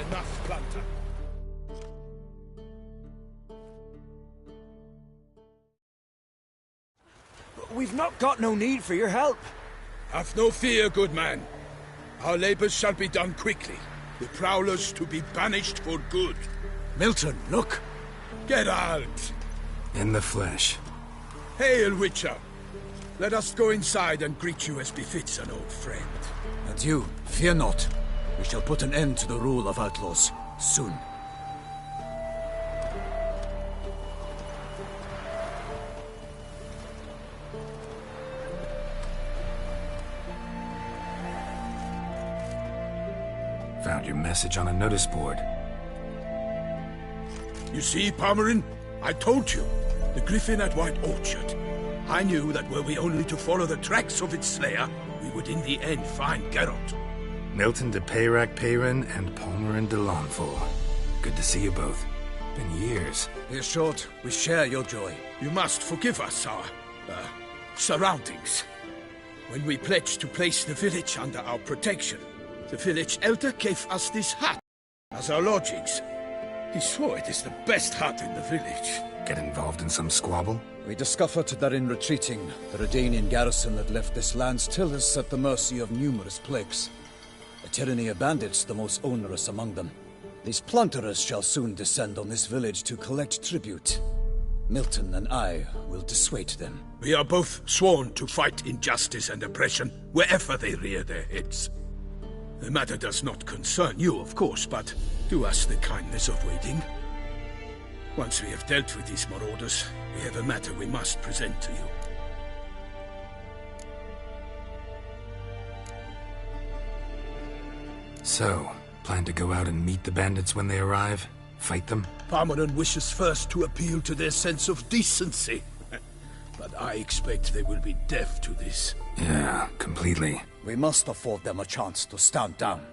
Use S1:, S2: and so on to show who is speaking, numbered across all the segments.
S1: enough, Planter.
S2: We've not got no need for your help.
S1: Have no fear, good man. Our labors shall be done quickly. The Prowlers to be banished for good.
S2: Milton, look.
S1: Geralt!
S3: In the flesh.
S1: Hail, Witcher. Let us go inside and greet you as befits an old friend.
S2: And you, fear not. We shall put an end to the rule of outlaws, soon.
S3: Found your message on a notice board.
S1: You see, Palmerin? I told you. The Griffin at White Orchard. I knew that were we only to follow the tracks of its slayer, we would in the end find Geralt.
S3: Milton de Peyrac Peyran and Palmerin de Launfal. Good to see you both. Been years.
S2: Here's short. We share your joy.
S1: You must forgive us our, surroundings. When we pledged to place the village under our protection, the village elder gave us this hut as our lodgings. He swore it is the best hut in the village.
S3: Get involved in some squabble?
S2: We discovered that in retreating, the Redanian garrison that left this land still is at the mercy of numerous plagues. A tyranny of bandits, the most onerous among them. These plunderers shall soon descend on this village to collect tribute. Milton and I will dissuade them.
S1: We are both sworn to fight injustice and oppression wherever they rear their heads. The matter does not concern you, of course, but do us the kindness of waiting. Once we have dealt with these marauders, we have a matter we must present to you.
S3: So, plan to go out and meet the bandits when they arrive? Fight them?
S1: Palmerin wishes first to appeal to their sense of decency. But I expect they will be deaf to this.
S3: Yeah, completely.
S2: We must afford them a chance to stand down.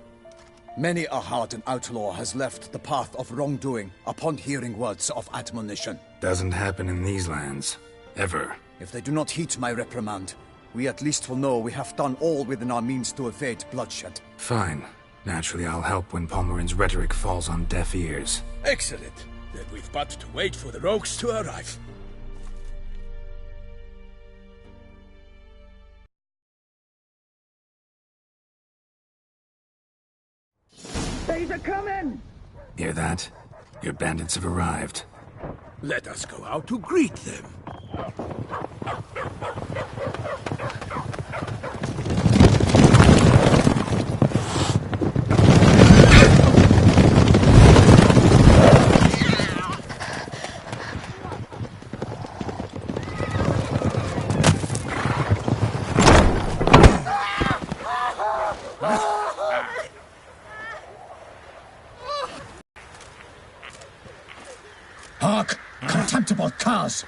S2: Many a hardened outlaw has left the path of wrongdoing upon hearing words of admonition.
S3: Doesn't happen in these lands. Ever.
S2: If they do not heed my reprimand, we at least will know we have done all within our means to evade bloodshed.
S3: Fine. Naturally, I'll help when Palmerin's rhetoric falls on deaf ears.
S1: Excellent. Then we've but to wait for the rogues to arrive.
S4: They's a coming!
S3: Hear that? Your bandits have arrived.
S1: Let us go out to greet them.
S4: Hark! Contemptible curs!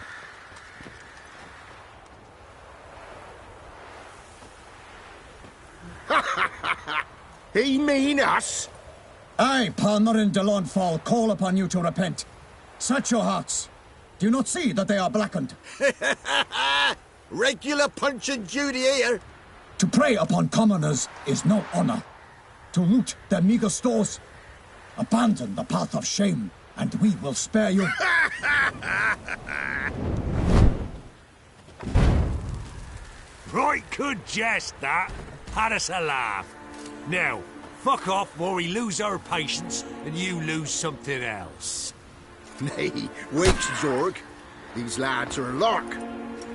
S1: He mean us?
S4: I, Palmerin de Launfal, call upon you to repent. Search your hearts. Do you not see that they are blackened?
S5: Regular Punch and Judy here.
S4: To prey upon commoners is no honor. To loot their meager stores, abandon the path of shame, and we will spare you.
S6: Right good jest, that. Had us a laugh. Now, fuck off before we lose our patience and you lose something else.
S5: Nay, wait, Zorg. These lads are a lark.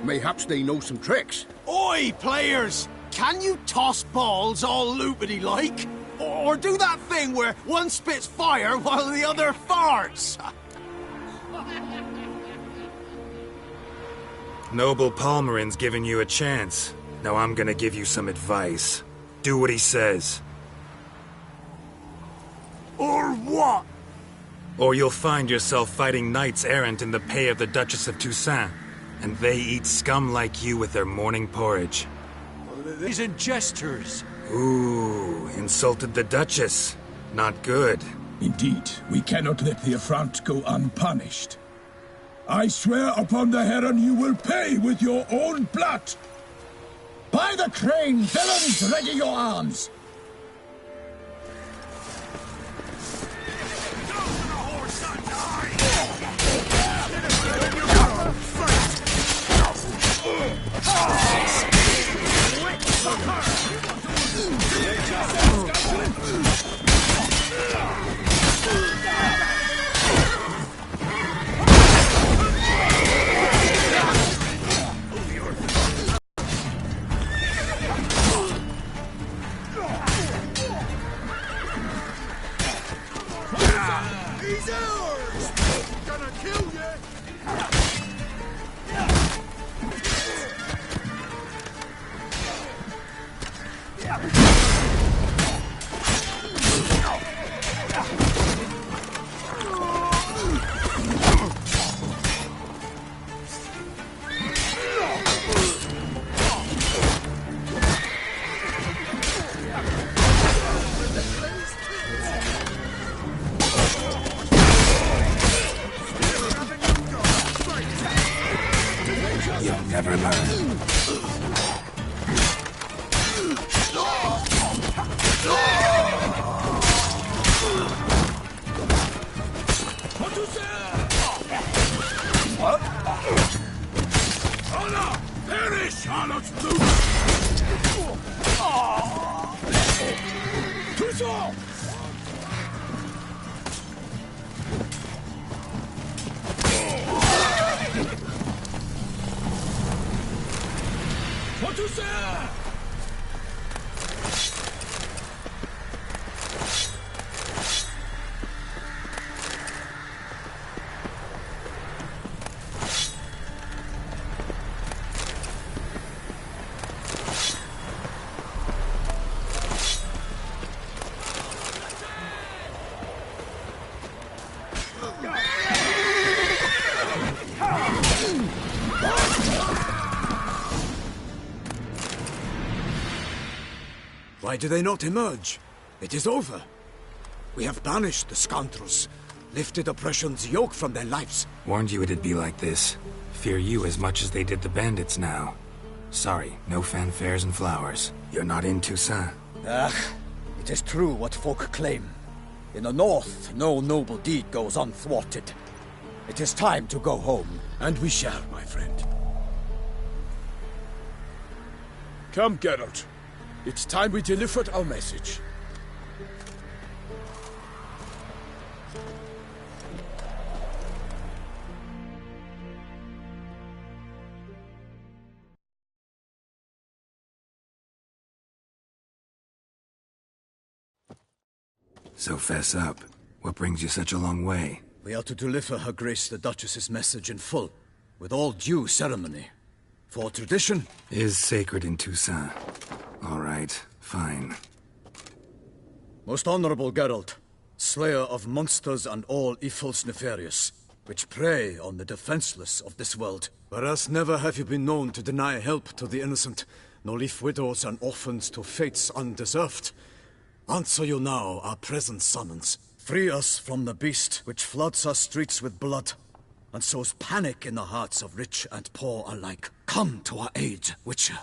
S5: Mayhaps they know some tricks.
S7: Oi, players! Can you toss balls all loopity-like? Or do that thing where one spits fire while the other farts?
S3: Noble Palmerin's giving you a chance. Now I'm gonna give you some advice. Do what he says.
S6: Or what?
S3: Or you'll find yourself fighting knights errant in the pay of the Duchess of Toussaint. And they eat scum like you with their morning porridge.
S6: These are jesters.
S3: Ooh, insulted the Duchess. Not good.
S4: Indeed, we cannot let the affront go unpunished. I swear upon the Heron you will pay with your own blood! By the crane, villains, ready your arms!
S5: He's ours! Gonna kill you!
S3: You'll never learn.
S1: Honor! Perish, Harlot's brute! Tuso! What to say?
S2: Why do they not emerge? It is over. We have banished the scoundrels, lifted oppression's yoke from their lives.
S3: Warned you it'd be like this. Fear you as much as they did the bandits now. Sorry, no fanfares and flowers. You're not in Toussaint.
S2: It is true what folk claim. In the north, no noble deed goes unthwarted. It is time to go home.
S1: And we shall, my friend. Come, Geralt. It's time we delivered our message.
S3: So fess up. What brings you such a long way?
S2: We are to deliver Her Grace the Duchess's message in full, with all due ceremony. For tradition
S3: is sacred in Toussaint. All right, fine.
S2: Most honorable Geralt, slayer of monsters and all evils nefarious, which prey on the defenseless of this world. Whereas never have you been known to deny help to the innocent, nor leave widows and orphans to fates undeserved. Answer you now our present summons. Free us from the beast which floods our streets with blood, and sows panic in the hearts of rich and poor alike. Come to our aid, Witcher.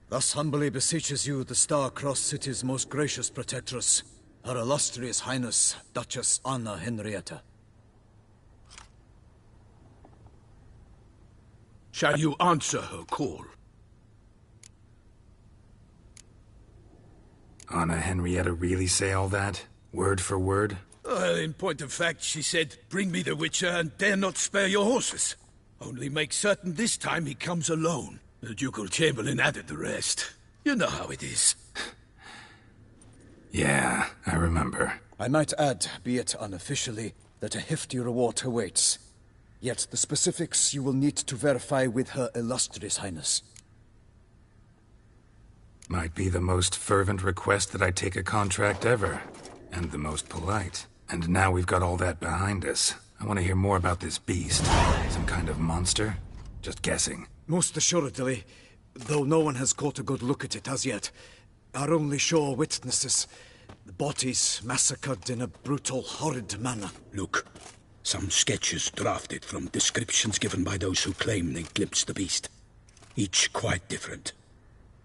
S2: Thus humbly beseeches you the Star-Crossed City's most gracious protectress, Her Illustrious Highness, Duchess Anna Henrietta.
S1: Shall you answer her call?
S3: Anna Henrietta really say all that? Word for word?
S1: Well, in point of fact, she said, "Bring me the Witcher and dare not spare your horses. Only make certain this time he comes alone." The Ducal Chamberlain added the rest. You know how it is.
S3: Yeah, I remember.
S2: I might add, be it unofficially, that a hefty reward awaits. Yet the specifics you will need to verify with Her Illustrious Highness.
S3: Might be the most fervent request that I take a contract ever. And the most polite. And now we've got all that behind us. I want to hear more about this beast. Some kind of monster? Just guessing.
S2: Most assuredly, though no one has caught a good look at it as yet. Our only sure witnesses. The bodies massacred in a brutal, horrid manner.
S1: Look, some sketches drafted from descriptions given by those who claim they glimpsed the beast. Each quite different.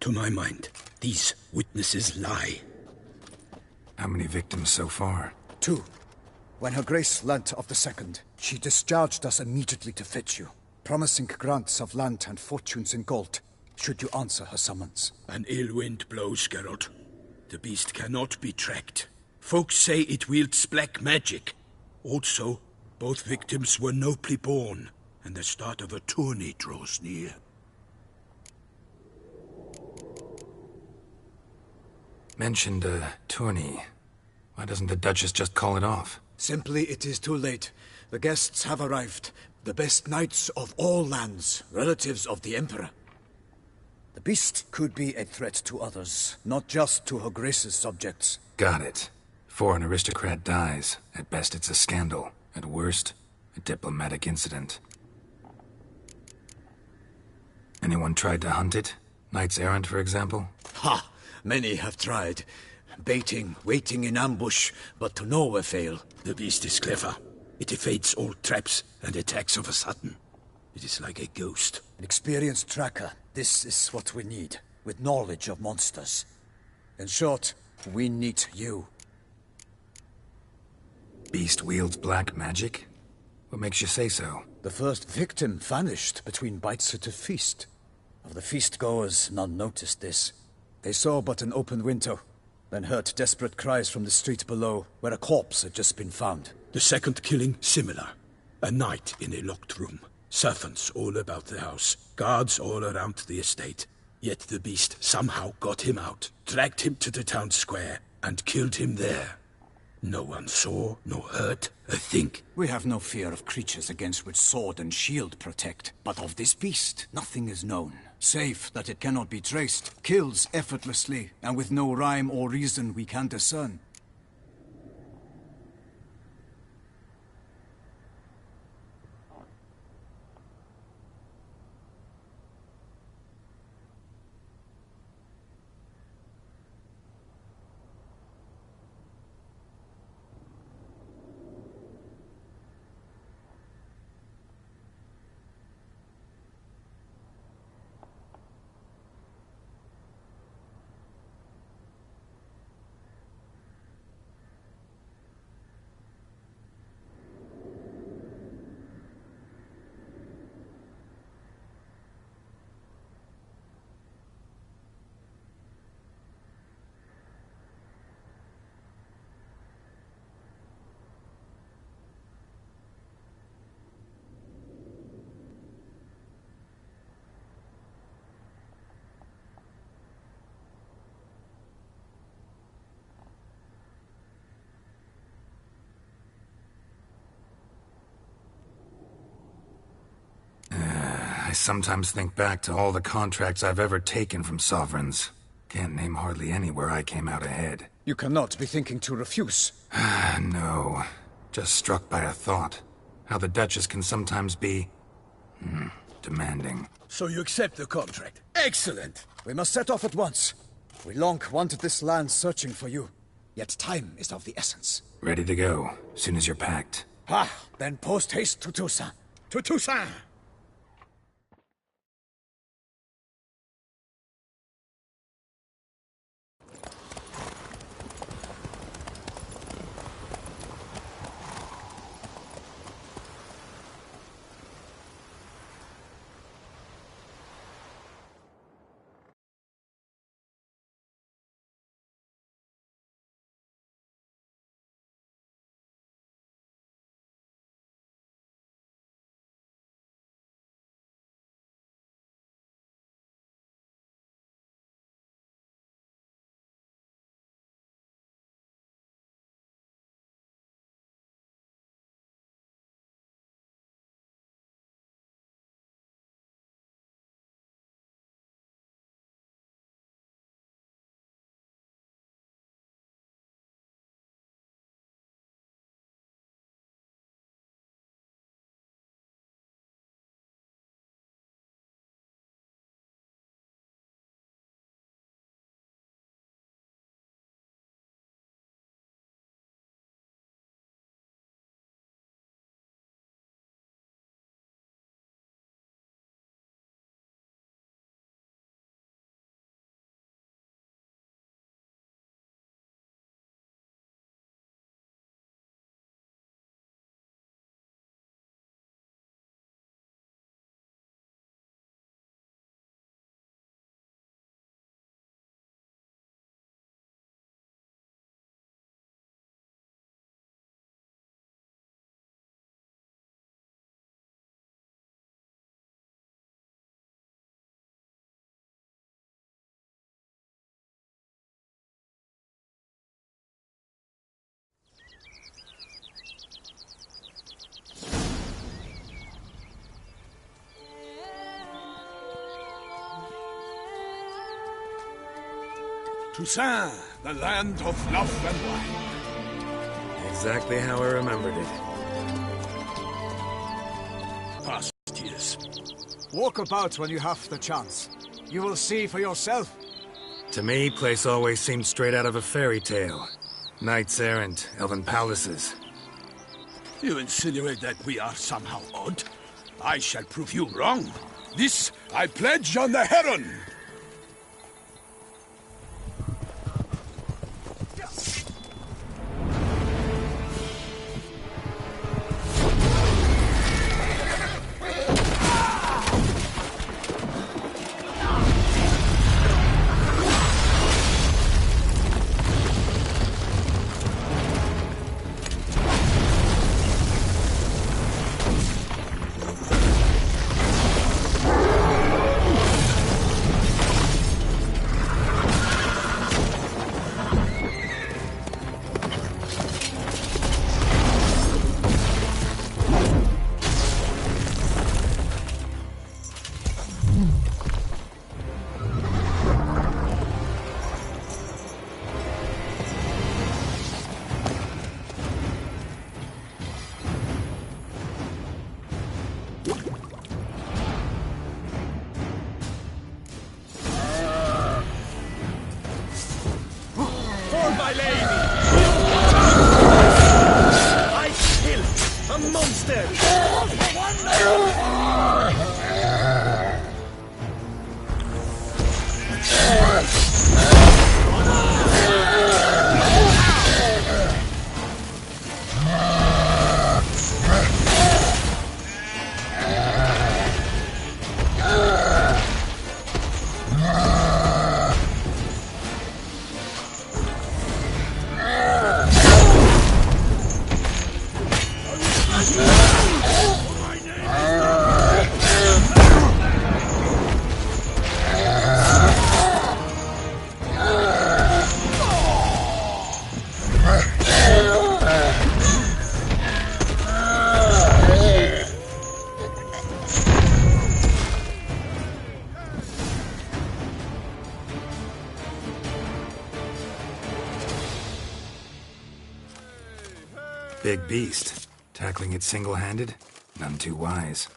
S1: To my mind, these witnesses lie.
S3: How many victims so far?
S2: 2. When Her Grace learnt of the second, she discharged us immediately to fetch you, promising grants of land and fortunes in gold, should you answer her summons.
S1: An ill wind blows, Geralt. The beast cannot be tracked. Folks say it wields black magic. Also, both victims were nobly born, and the start of a tourney draws near.
S3: Mentioned a tourney. Why doesn't the Duchess just call it off?
S2: Simply, it is too late. The guests have arrived. The best knights of all lands, relatives of the Emperor. The beast could be a threat to others, not just to Her Grace's subjects.
S3: Got it. Before an aristocrat dies, at best it's a scandal. At worst, a diplomatic incident. Anyone tried to hunt it? Knights errant, for example?
S2: Ha! Many have tried. Baiting, waiting in ambush, but to no avail.
S1: The beast is clever. It evades all traps and attacks of a sudden. It is like a ghost.
S2: An experienced tracker. This is what we need, with knowledge of monsters. In short, we need you.
S3: Beast wields black magic? What makes you say so?
S2: The first victim vanished between bites at a feast. Of the feast-goers, none noticed this. They saw but an open window, then heard desperate cries from the street below, where a corpse had just been found.
S1: The second killing, similar. A knight in a locked room. Servants all about the house. Guards all around the estate. Yet the beast somehow got him out, dragged him to the town square, and killed him there. No one saw, nor heard a thing.
S2: We have no fear of creatures against which sword and shield protect. But of this beast, nothing is known. Save that it cannot be traced, kills effortlessly, and with no rhyme or reason we can discern.
S3: I sometimes think back to all the contracts I've ever taken from sovereigns. Can't name hardly any where I came out ahead.
S2: You cannot be thinking to refuse.
S3: No. Just struck by a thought. How the Duchess can sometimes be... demanding.
S1: So you accept the contract. Excellent!
S2: We must set off at once. We long wanted this land searching for you. Yet time is of the essence.
S3: Ready to go, soon as you're packed.
S2: Then post-haste to Toussaint.
S1: To Toussaint! Toussaint, the land of love and wine.
S3: Exactly how I remembered it.
S1: Past years.
S2: Walk about when you have the chance. You will see for yourself.
S3: To me, place always seemed straight out of a fairy tale. Knights errant, elven palaces.
S1: You insinuate that we are somehow odd? I shall prove you wrong. This I pledge on the Heron!
S3: Big beast. Tackling it single-handed? None too wise.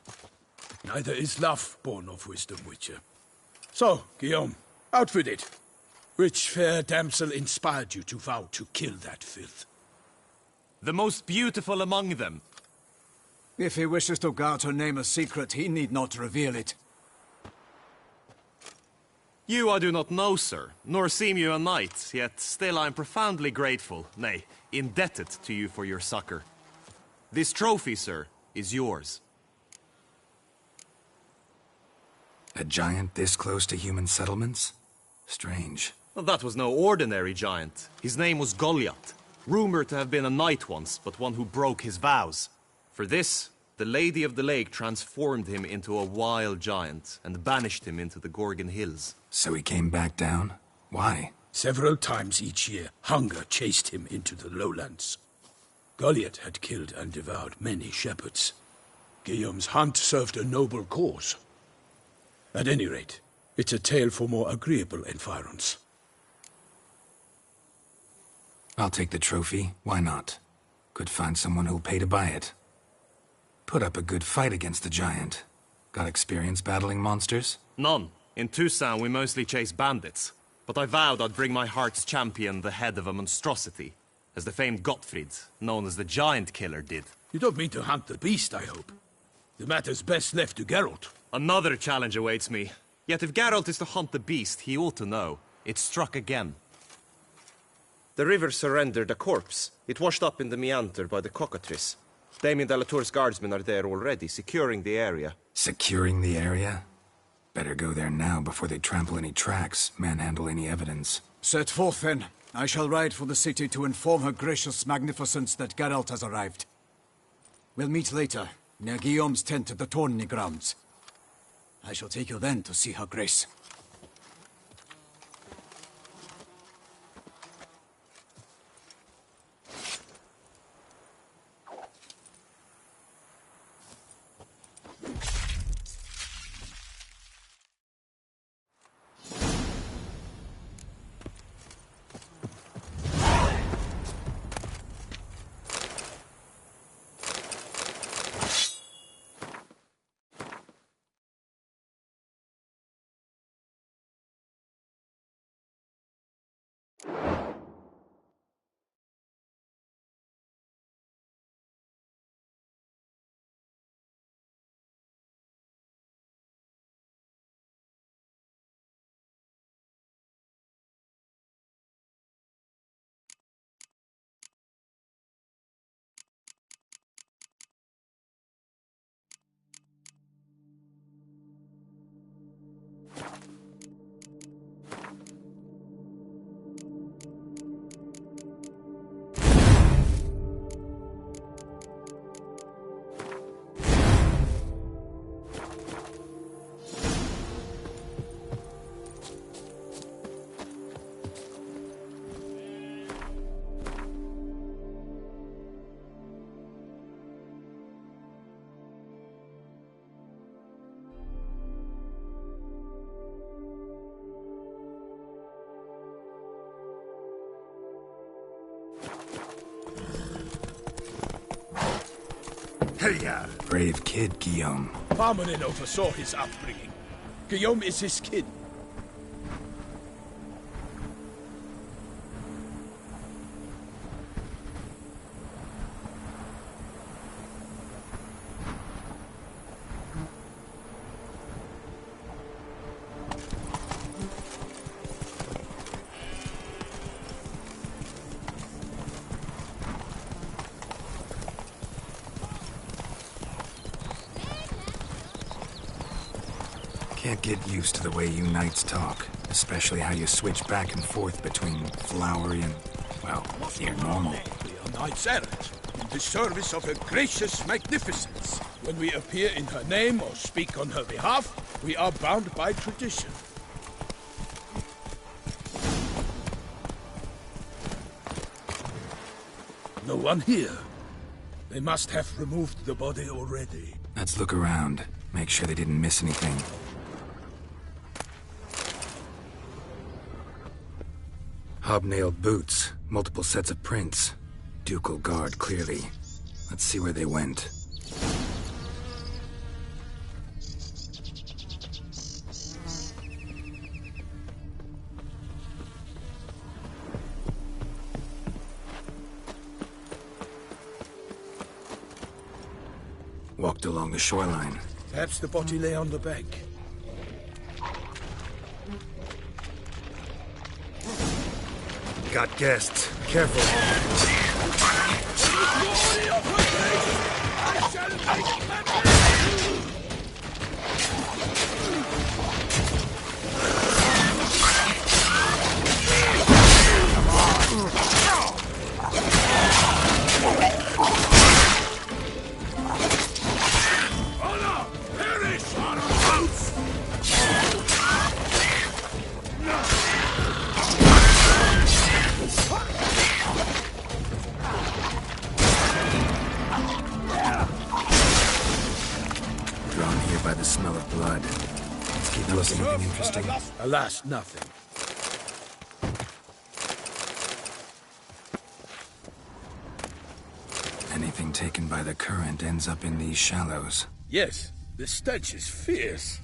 S1: Neither is love born of wisdom, Witcher. So, Guillaume, out with it. Which fair damsel inspired you to vow to kill that filth?
S7: The most beautiful among them.
S2: If he wishes to guard her name a secret, he need not reveal it.
S7: You I do not know, sir, nor seem you a knight, yet still I am profoundly grateful, nay, indebted to you for your succor. This trophy, sir, is yours.
S3: A giant this close to human settlements? Strange.
S7: Well, that was no ordinary giant. His name was Goliath, rumored to have been a knight once, but one who broke his vows. For this, the Lady of the Lake transformed him into a wild giant and banished him into the Gorgon Hills.
S3: So he came back down? Why?
S1: Several times each year, hunger chased him into the lowlands. Goliath had killed and devoured many shepherds. Guillaume's hunt served a noble cause. At any rate, it's a tale for more agreeable environs.
S3: I'll take the trophy. Why not? Could find someone who'll pay to buy it. Put up a good fight against the giant. Got experience battling monsters?
S7: None. In Toussaint, we mostly chase bandits. But I vowed I'd bring my heart's champion the head of a monstrosity, as the famed Gottfried, known as the Giant Killer, did.
S1: You don't mean to hunt the beast, I hope. The matter's best left to Geralt.
S7: Another challenge awaits me. Yet if Geralt is to hunt the beast, he ought to know. It struck again.
S8: The river surrendered a corpse. It washed up in the meander by the cockatrice. Damien de la Tour's guardsmen are there already, securing the area.
S3: Securing the area? Better go there now before they trample any tracks, manhandle any evidence.
S2: Set forth, then. I shall ride for the city to inform her gracious magnificence that Geralt has arrived. We'll meet later, near Guillaume's tent at the Tourney grounds. I shall take you then to see her grace.
S3: Brave kid, Guillaume.
S1: Parmanin oversaw his upbringing. Guillaume is his kid.
S3: Can't get used to the way you knights talk, especially how you switch back and forth between flowery and, well, near normal.
S1: We are knights errant, in the service of her gracious magnificence. When we appear in her name or speak on her behalf, we are bound by tradition. No one here. They must have removed the body already.
S3: Let's look around. Make sure they didn't miss anything. Hobnailed boots, multiple sets of prints. Ducal guard, clearly. Let's see where they went. Walked along the shoreline.
S1: Perhaps the body lay on the bank.
S3: Got guests. Careful.
S1: Glory of her grace! I shall make memory! Honor! Perish on roots!
S3: Drawn here by the smell of blood. Let's keep looking. Anything interesting?
S1: Alas, nothing.
S3: Anything taken by the current ends up in these shallows.
S1: Yes, the stench is fierce.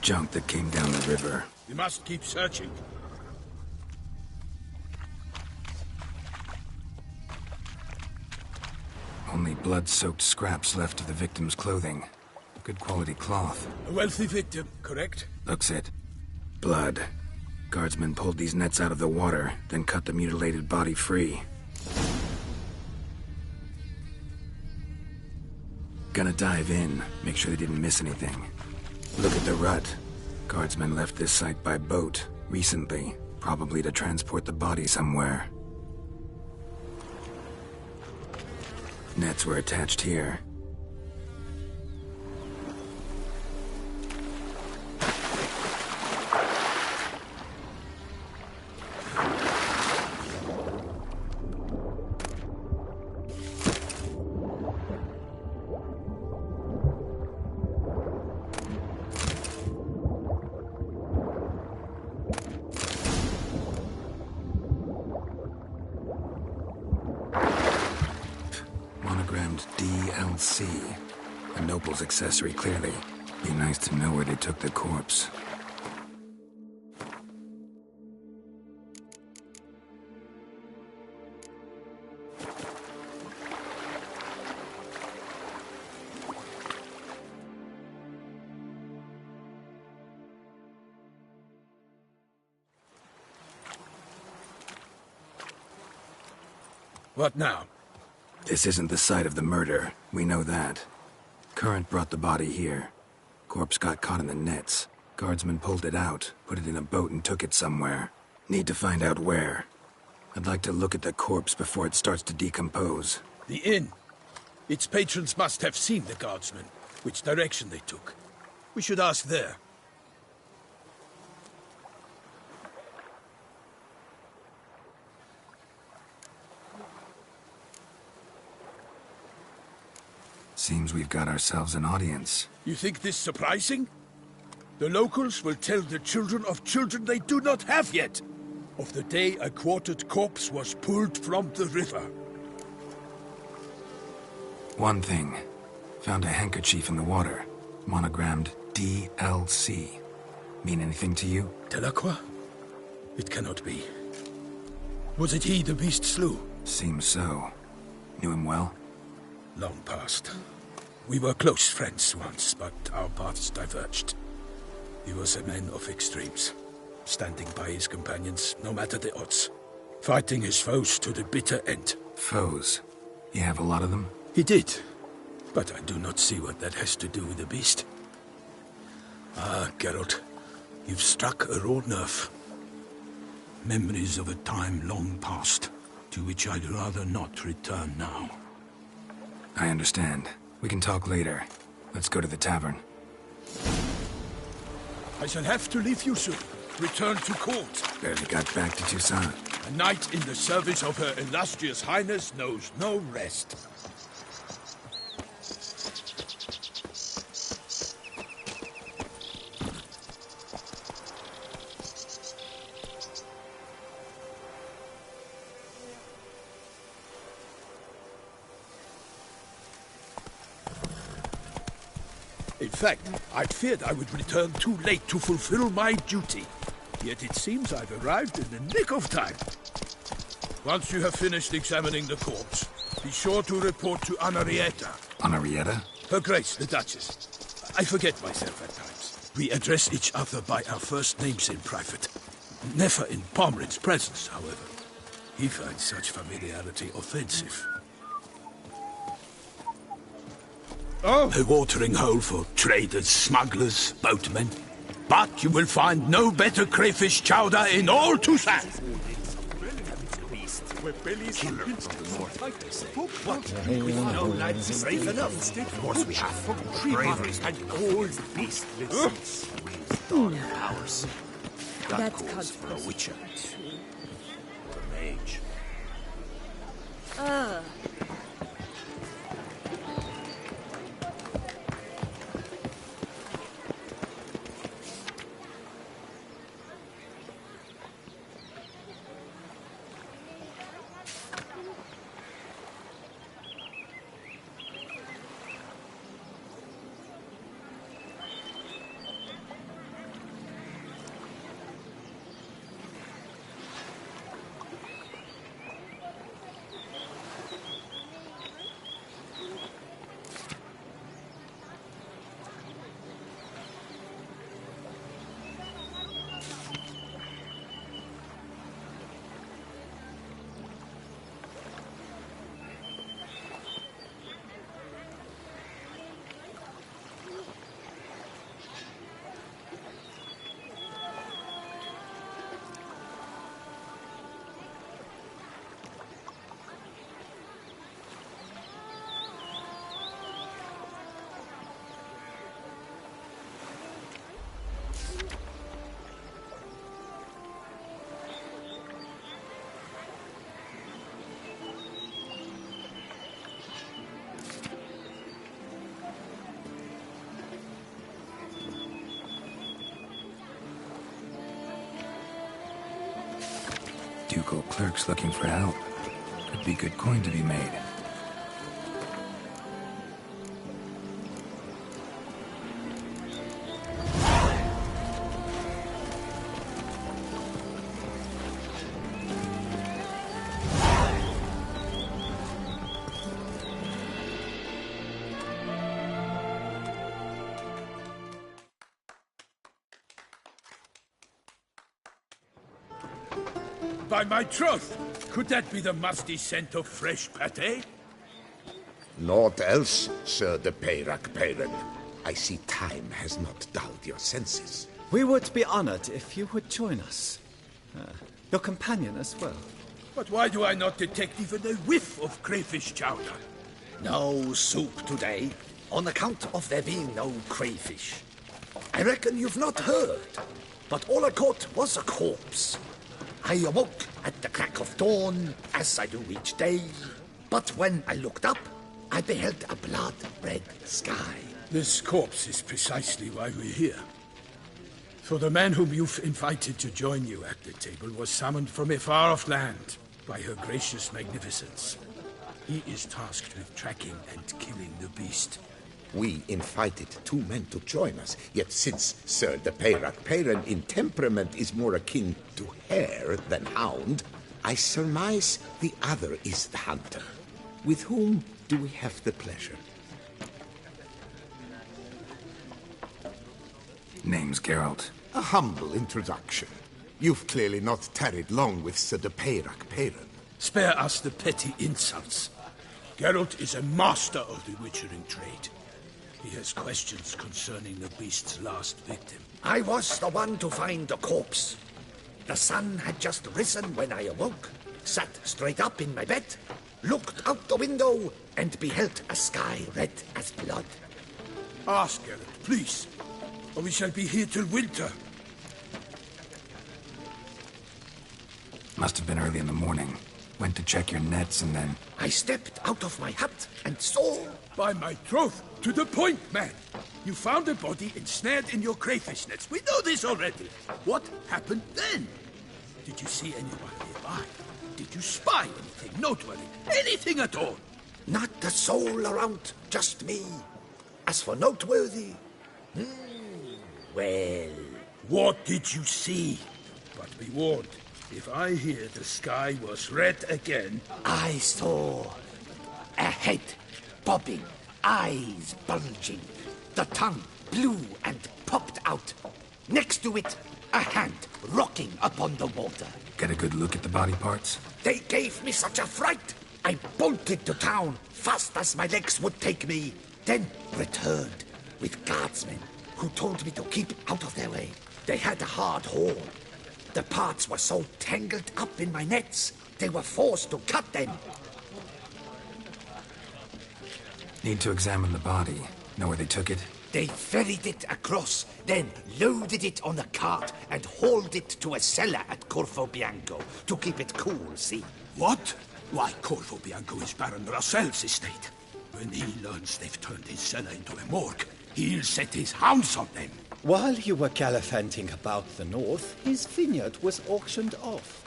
S3: Junk that came down the river.
S1: We must keep searching.
S3: Only blood-soaked scraps left of the victim's clothing. Good quality cloth.
S1: A wealthy victim, correct?
S3: Looks it. Blood. Guardsmen pulled these nets out of the water, then cut the mutilated body free. Gonna dive in, make sure they didn't miss anything. Look at the rut. Guardsmen left this site by boat, recently, probably to transport the body somewhere. Nets were attached here. Monogrammed DLC. A noble's accessory, clearly. Be nice to know where they took the corpse.
S1: What now?
S3: This isn't the site of the murder. We know that. Current brought the body here. Corpse got caught in the nets. Guardsmen pulled it out, put it in a boat and took it somewhere. Need to find out where. I'd like to look at the corpse before it starts to decompose.
S1: The inn. Its patrons must have seen the guardsmen, which direction they took. We should ask there.
S3: Seems we've got ourselves an audience.
S1: You think this surprising? The locals will tell the children of children they do not have yet, of the day a quartered corpse was pulled from the river.
S3: One thing. Found a handkerchief in the water. Monogrammed DLC. Mean anything to you?
S1: Delacroix? It cannot be. Was it he the beast slew?
S3: Seems so. Knew him well?
S1: Long past. We were close friends once, but our paths diverged. He was a man of extremes, standing by his companions, no matter the odds. Fighting his foes to the bitter end.
S3: Foes? You have a lot of them?
S1: He did, but I do not see what that has to do with the beast. Ah, Geralt, you've struck a raw nerve. Memories of a time long past, to which I'd rather not return now.
S3: I understand. We can talk later. Let's go to the tavern.
S1: I shall have to leave you soon. Return to court.
S3: Barely got back to Toussaint.
S1: A knight in the service of Her Illustrious Highness knows no rest. In fact, I'd feared I would return too late to fulfill my duty. Yet it seems I've arrived in the nick of time. Once you have finished examining the corpse, be sure to report to Anarietta.
S3: Anarietta?
S1: Her Grace, the Duchess. I forget myself at times. We address each other by our first names in private. Never in Pomrin's presence, however. He finds such familiarity offensive. Oh. A watering hole for traders, smugglers, boatmen. But you will find no better crayfish chowder in all Toussaint.
S6: No lads brave enough. Of course we have. Bravery and old beast lives with dark powers. That calls for a witcher. A mage.
S3: Ducal clerks looking for help. Could be good coin to be made.
S1: By my troth, could that be the musty scent of fresh pate?
S6: Naught else, Sir de Peyrac Peyran. I see time has not dulled your senses.
S9: We would be honored if you would join us. Your companion as well.
S1: But why do I not detect even a whiff of crayfish chowder?
S10: No soup today, on account of there being no crayfish. I reckon you've not heard, but all I caught was a corpse. I awoke at the crack of dawn, as I do each day, but when I looked up, I beheld a blood-red sky.
S1: This corpse is precisely why we're here. For the man whom you've invited to join you at the table was summoned from a far-off land by her gracious magnificence. He is tasked with tracking and killing the beast.
S6: We invited 2 men to join us, yet since Sir de Peyrac Peyran in temperament is more akin to hare than hound, I surmise the other is the hunter. With whom do we have the pleasure?
S3: Name's Geralt.
S6: A humble introduction. You've clearly not tarried long with Sir de Peyrac Peyran.
S1: Spare us the petty insults. Geralt is a master of the witchering trade. He has questions concerning the beast's last victim.
S10: I was the one to find the corpse. The sun had just risen when I awoke, sat straight up in my bed, looked out the window, and beheld a sky red as blood.
S1: Ask Geralt, please, or we shall be here till winter.
S3: Must have been early in the morning. Went to check your nets and then...
S10: I stepped out of my hut and saw...
S1: By my troth, to the point, man. You found a body ensnared in your crayfish nets. We know this already. What happened then? Did you see anyone nearby? Did you spy anything noteworthy? Anything at all?
S10: Not a soul around, just me. As for noteworthy... well...
S1: What did you see? But be warned, if I hear the sky was red again...
S10: I saw a head bobbing, eyes bulging, the tongue blue and popped out. Next to it, a hand rocking upon the water.
S3: Get a good look at the body parts?
S10: They gave me such a fright. I bolted to town fast as my legs would take me, then returned with guardsmen who told me to keep out of their way. They had a hard haul. The parts were so tangled up in my nets, they were forced to cut them.
S3: Need to examine the body. Know where they took it?
S10: They ferried it across, then loaded it on a cart and hauled it to a cellar at Corvo Bianco to keep it cool, see?
S1: What? Why, Corvo Bianco is Baron Rossel's estate. When he learns they've turned his cellar into a morgue, he'll set his hounds on them.
S9: While you were gallivanting about the north, his vineyard was auctioned off.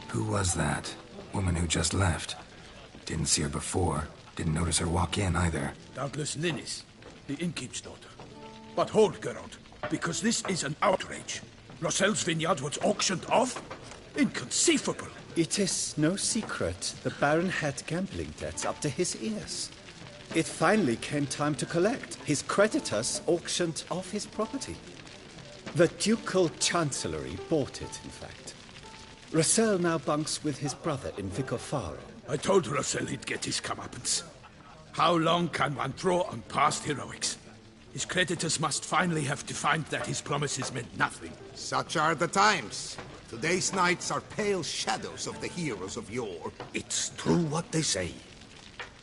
S3: Who was that? Woman who just left. Didn't see her before. Didn't notice her walk in either.
S1: Doubtless Ninnis, the innkeep's daughter. But hold, Geralt, because this is an outrage. Rossel's vineyard was auctioned off? Inconceivable.
S9: It is no secret the Baron had gambling debts up to his ears. It finally came time to collect. His creditors auctioned off his property. The Ducal Chancellery bought it, in fact. Rossel now bunks with his brother in Vicofaro.
S1: I told Rossel he'd get his comeuppance. How long can one draw on past heroics? His creditors must finally have defined that his promises meant nothing.
S6: Such are the times. Today's knights are pale shadows of the heroes of yore.
S10: It's true what they say.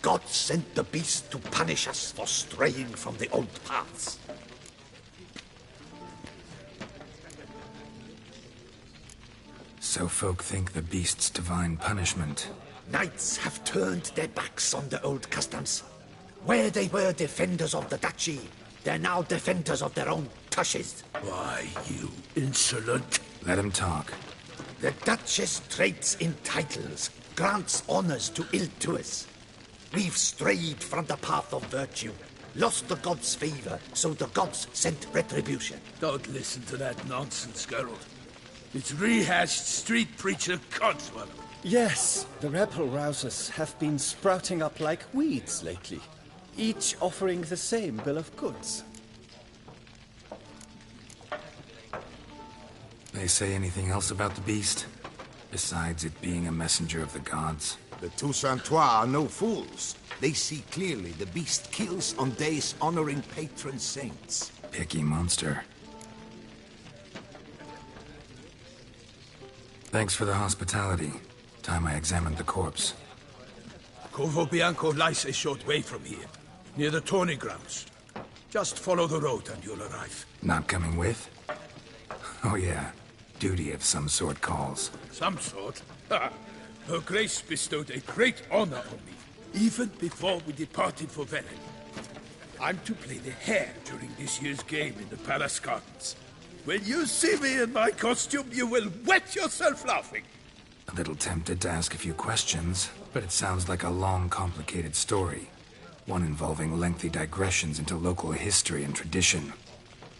S10: God sent the beast to punish us for straying from the old paths.
S3: So folk think the beast's divine punishment.
S10: Knights have turned their backs on the old customs. Where they were defenders of the duchy, they're now defenders of their own tushes.
S1: Why, you insolent...
S3: Let him talk.
S10: The Duchess trades in titles, grants honors to ill-doers. We've strayed from the path of virtue, lost the gods' favor, so the gods sent retribution.
S1: Don't listen to that nonsense, Geralt. It's rehashed street preacher codswallop.
S9: Yes, the rebel-rousers have been sprouting up like weeds lately, each offering the same bill of goods.
S3: They say anything else about the beast? Besides it being a messenger of the gods?
S10: The Toussaintois are no fools. They see clearly the beast kills on days honoring patron saints.
S3: Picky monster. Thanks for the hospitality. Time I examined the corpse.
S1: Corvo Bianco lies a short way from here, near the tourney grounds. Just follow the road and you'll arrive.
S3: Not coming with? Oh yeah, duty of some sort calls.
S1: Some sort? Ha! Her Grace bestowed a great honor on me, even before we departed for Velen. I'm to play the hare during this year's game in the palace gardens. When you see me in my costume, you will wet yourself laughing.
S3: A little tempted to ask a few questions, but it sounds like a long, complicated story. One involving lengthy digressions into local history and tradition.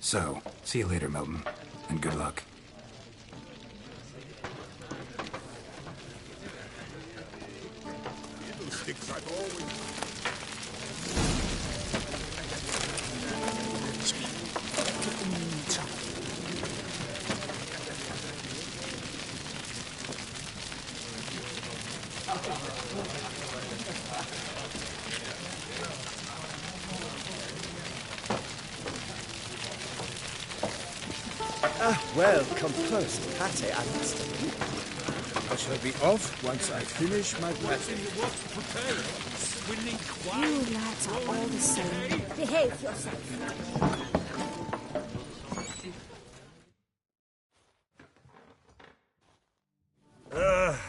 S3: So, see you later, Milton, and good luck.
S9: Well, composed pate I must admit.
S1: I shall be off once I finish my pate.
S11: You lads are all the same. Behave yourself.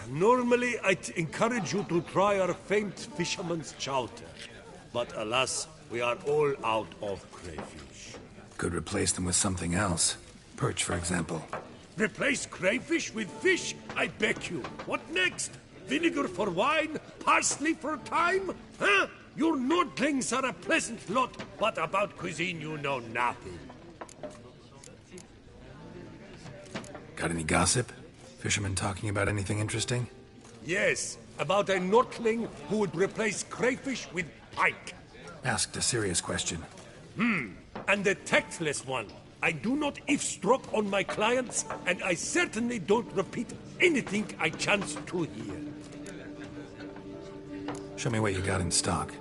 S12: Normally I'd encourage you to try our famed fisherman's chowder. But alas, we are all out of crayfish.
S3: Could replace them with something else. Perch, for example.
S12: Replace crayfish with fish? I beg you. What next? Vinegar for wine? Parsley for thyme? Huh? Your Nordlings are a pleasant lot, but about cuisine you know nothing.
S3: Got any gossip? Fishermen talking about anything interesting?
S12: Yes, about a Nordling who would replace crayfish with pike.
S3: Asked a serious question.
S12: And a tactless one. I do not eavesdrop on my clients, and I certainly don't repeat anything I chance to hear.
S3: Show me what you got in stock.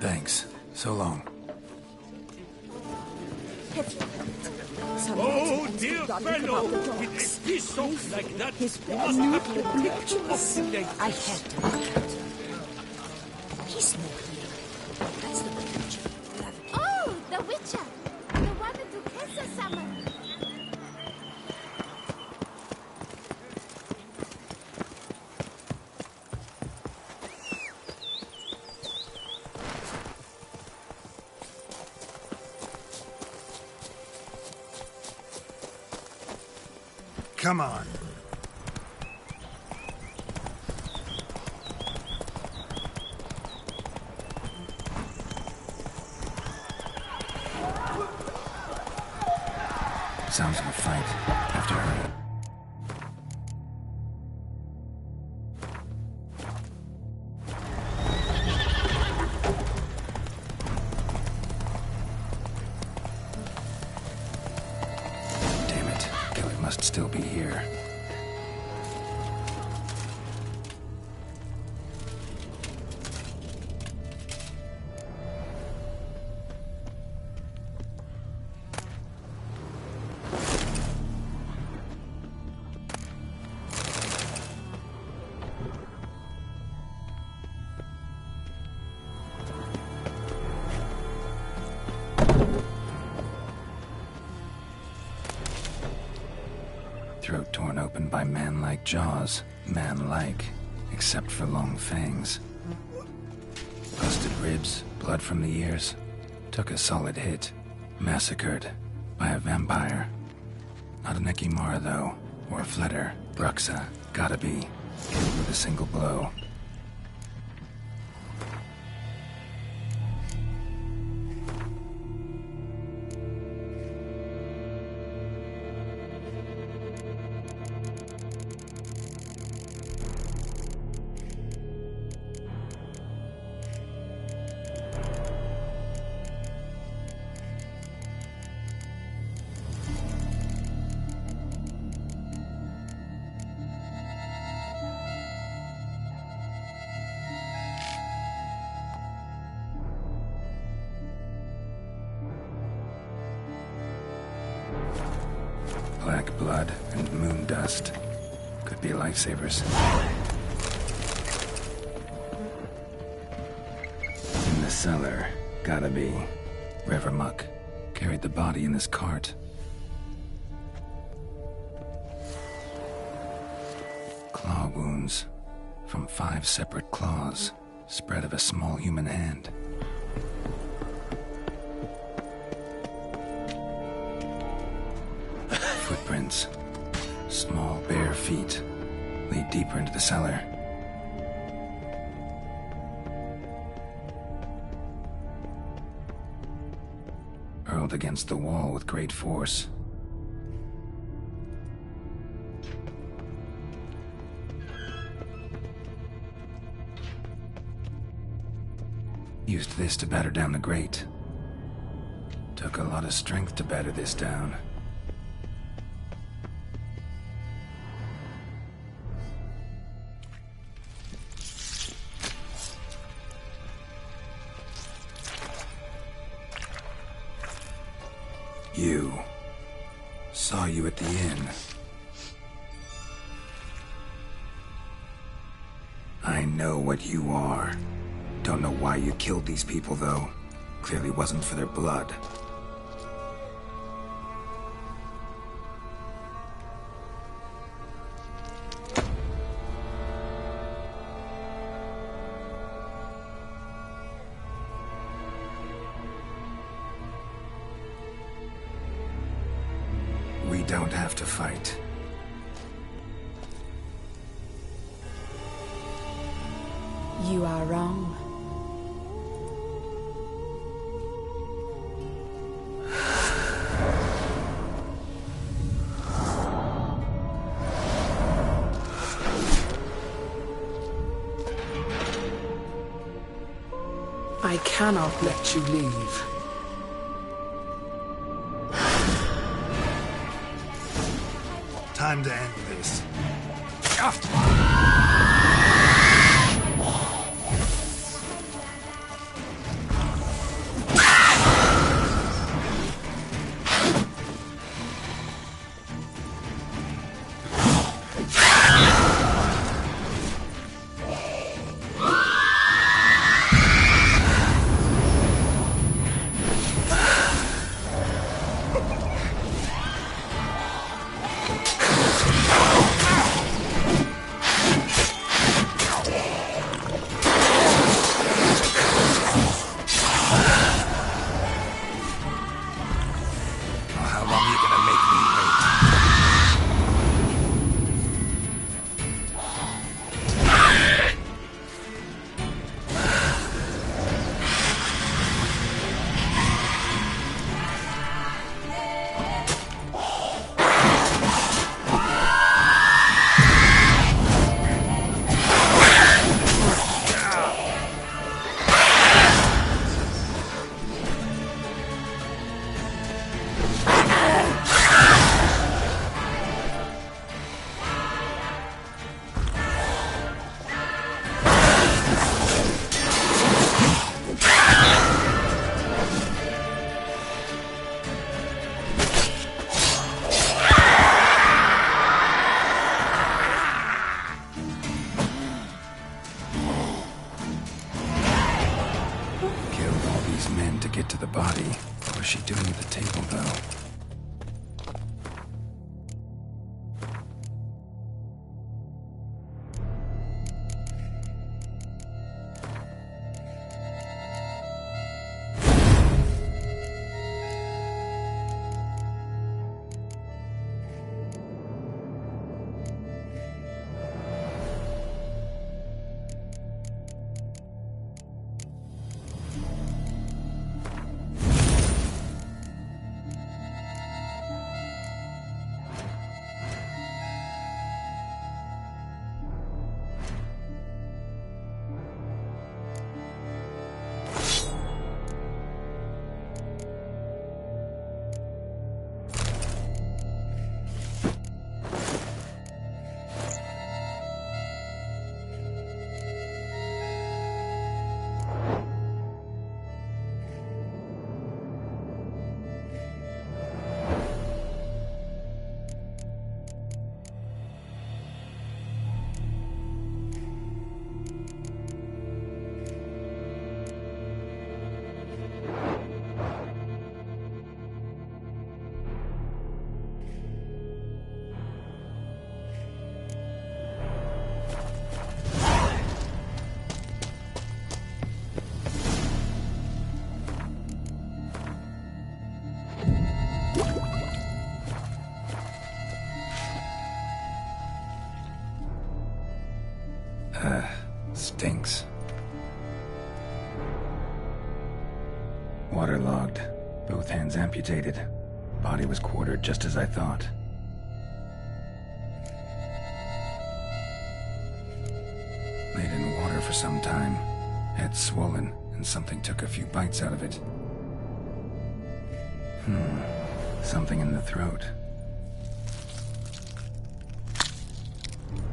S3: Thanks. So long.
S12: Oh, dear fellow! With a piece of like that, you must have the picture of the lake.
S11: I had to look at. He's no clear. That's the Witcher.
S13: Oh, the Witcher! The one who kisses someone.
S10: Come on.
S3: Sounds like a fight. Have to hurry. Damn it. Kelly must still be here. Throat torn open by man-like jaws. Man-like, except for long fangs. Busted ribs, Blood from the ears. Took a solid hit. Massacred by a vampire. Not an Ekimara, though. Or a Fletter. Bruxa. Gotta be. Killed with a single blow. Black blood and moon dust. Could be lifesavers. In the cellar. Gotta be. Revermuck carried the body in this cart. Claw wounds. From 5 separate claws. Spread of a small human hand. Footprints. Small, bare feet. Lead deeper into the cellar. Hurled against the wall with great force. Used this to batter down the grate. Took a lot of strength to batter this down. You. Saw you at the inn. I know what you are. Don't know why you killed these people, though. Clearly wasn't for their blood. We don't have to fight.
S11: You are wrong.
S14: I cannot let you leave.
S3: Time to end this. Get to the body. What was she doing at the table, though? Waterlogged. Both hands amputated. Body was quartered just as I thought. Laid in water for some time. Head swollen, and something took a few bites out of it. Something in the throat.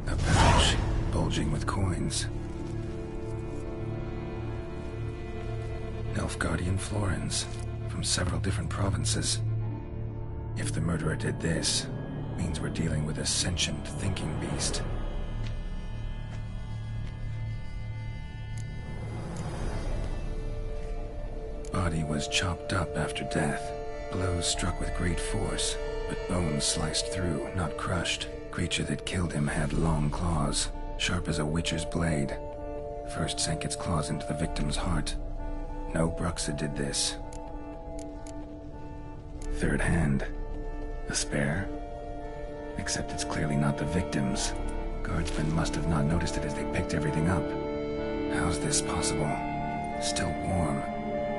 S3: A pouch, bulging with coins. Nilfgaardian florins, from several different provinces. If the murderer did this, means we're dealing with a sentient, thinking beast. Body was chopped up after death. Blows struck with great force, but bones sliced through, not crushed. Creature that killed him had long claws, sharp as a witcher's blade. First sank its claws into the victim's heart. No Bruxa did this. Third hand. A spare? Except it's clearly not the victim's. Guardsmen must have not noticed it as they picked everything up. How's this possible? Still warm.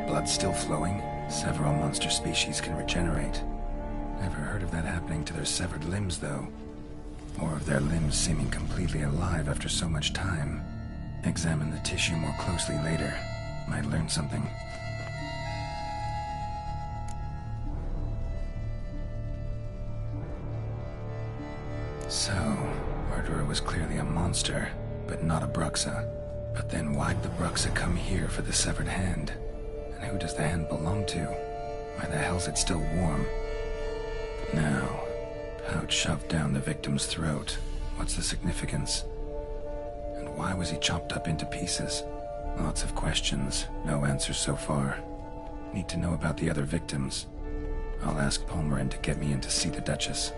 S3: Blood still flowing? Several monster species can regenerate. Never heard of that happening to their severed limbs, though. Or of their limbs seeming completely alive after so much time. Examine the tissue more closely later. Might learn something. So, murderer was clearly a monster, but not a Bruxa. But then why'd the Bruxa come here for the severed hand? And who does the hand belong to? Why the hell's it still warm? Now, pouch shoved down the victim's throat. What's the significance? And why was he chopped up into pieces? Lots of questions, no answers so far. Need to know about the other victims. I'll ask Palmerin to get me in to see the Duchess.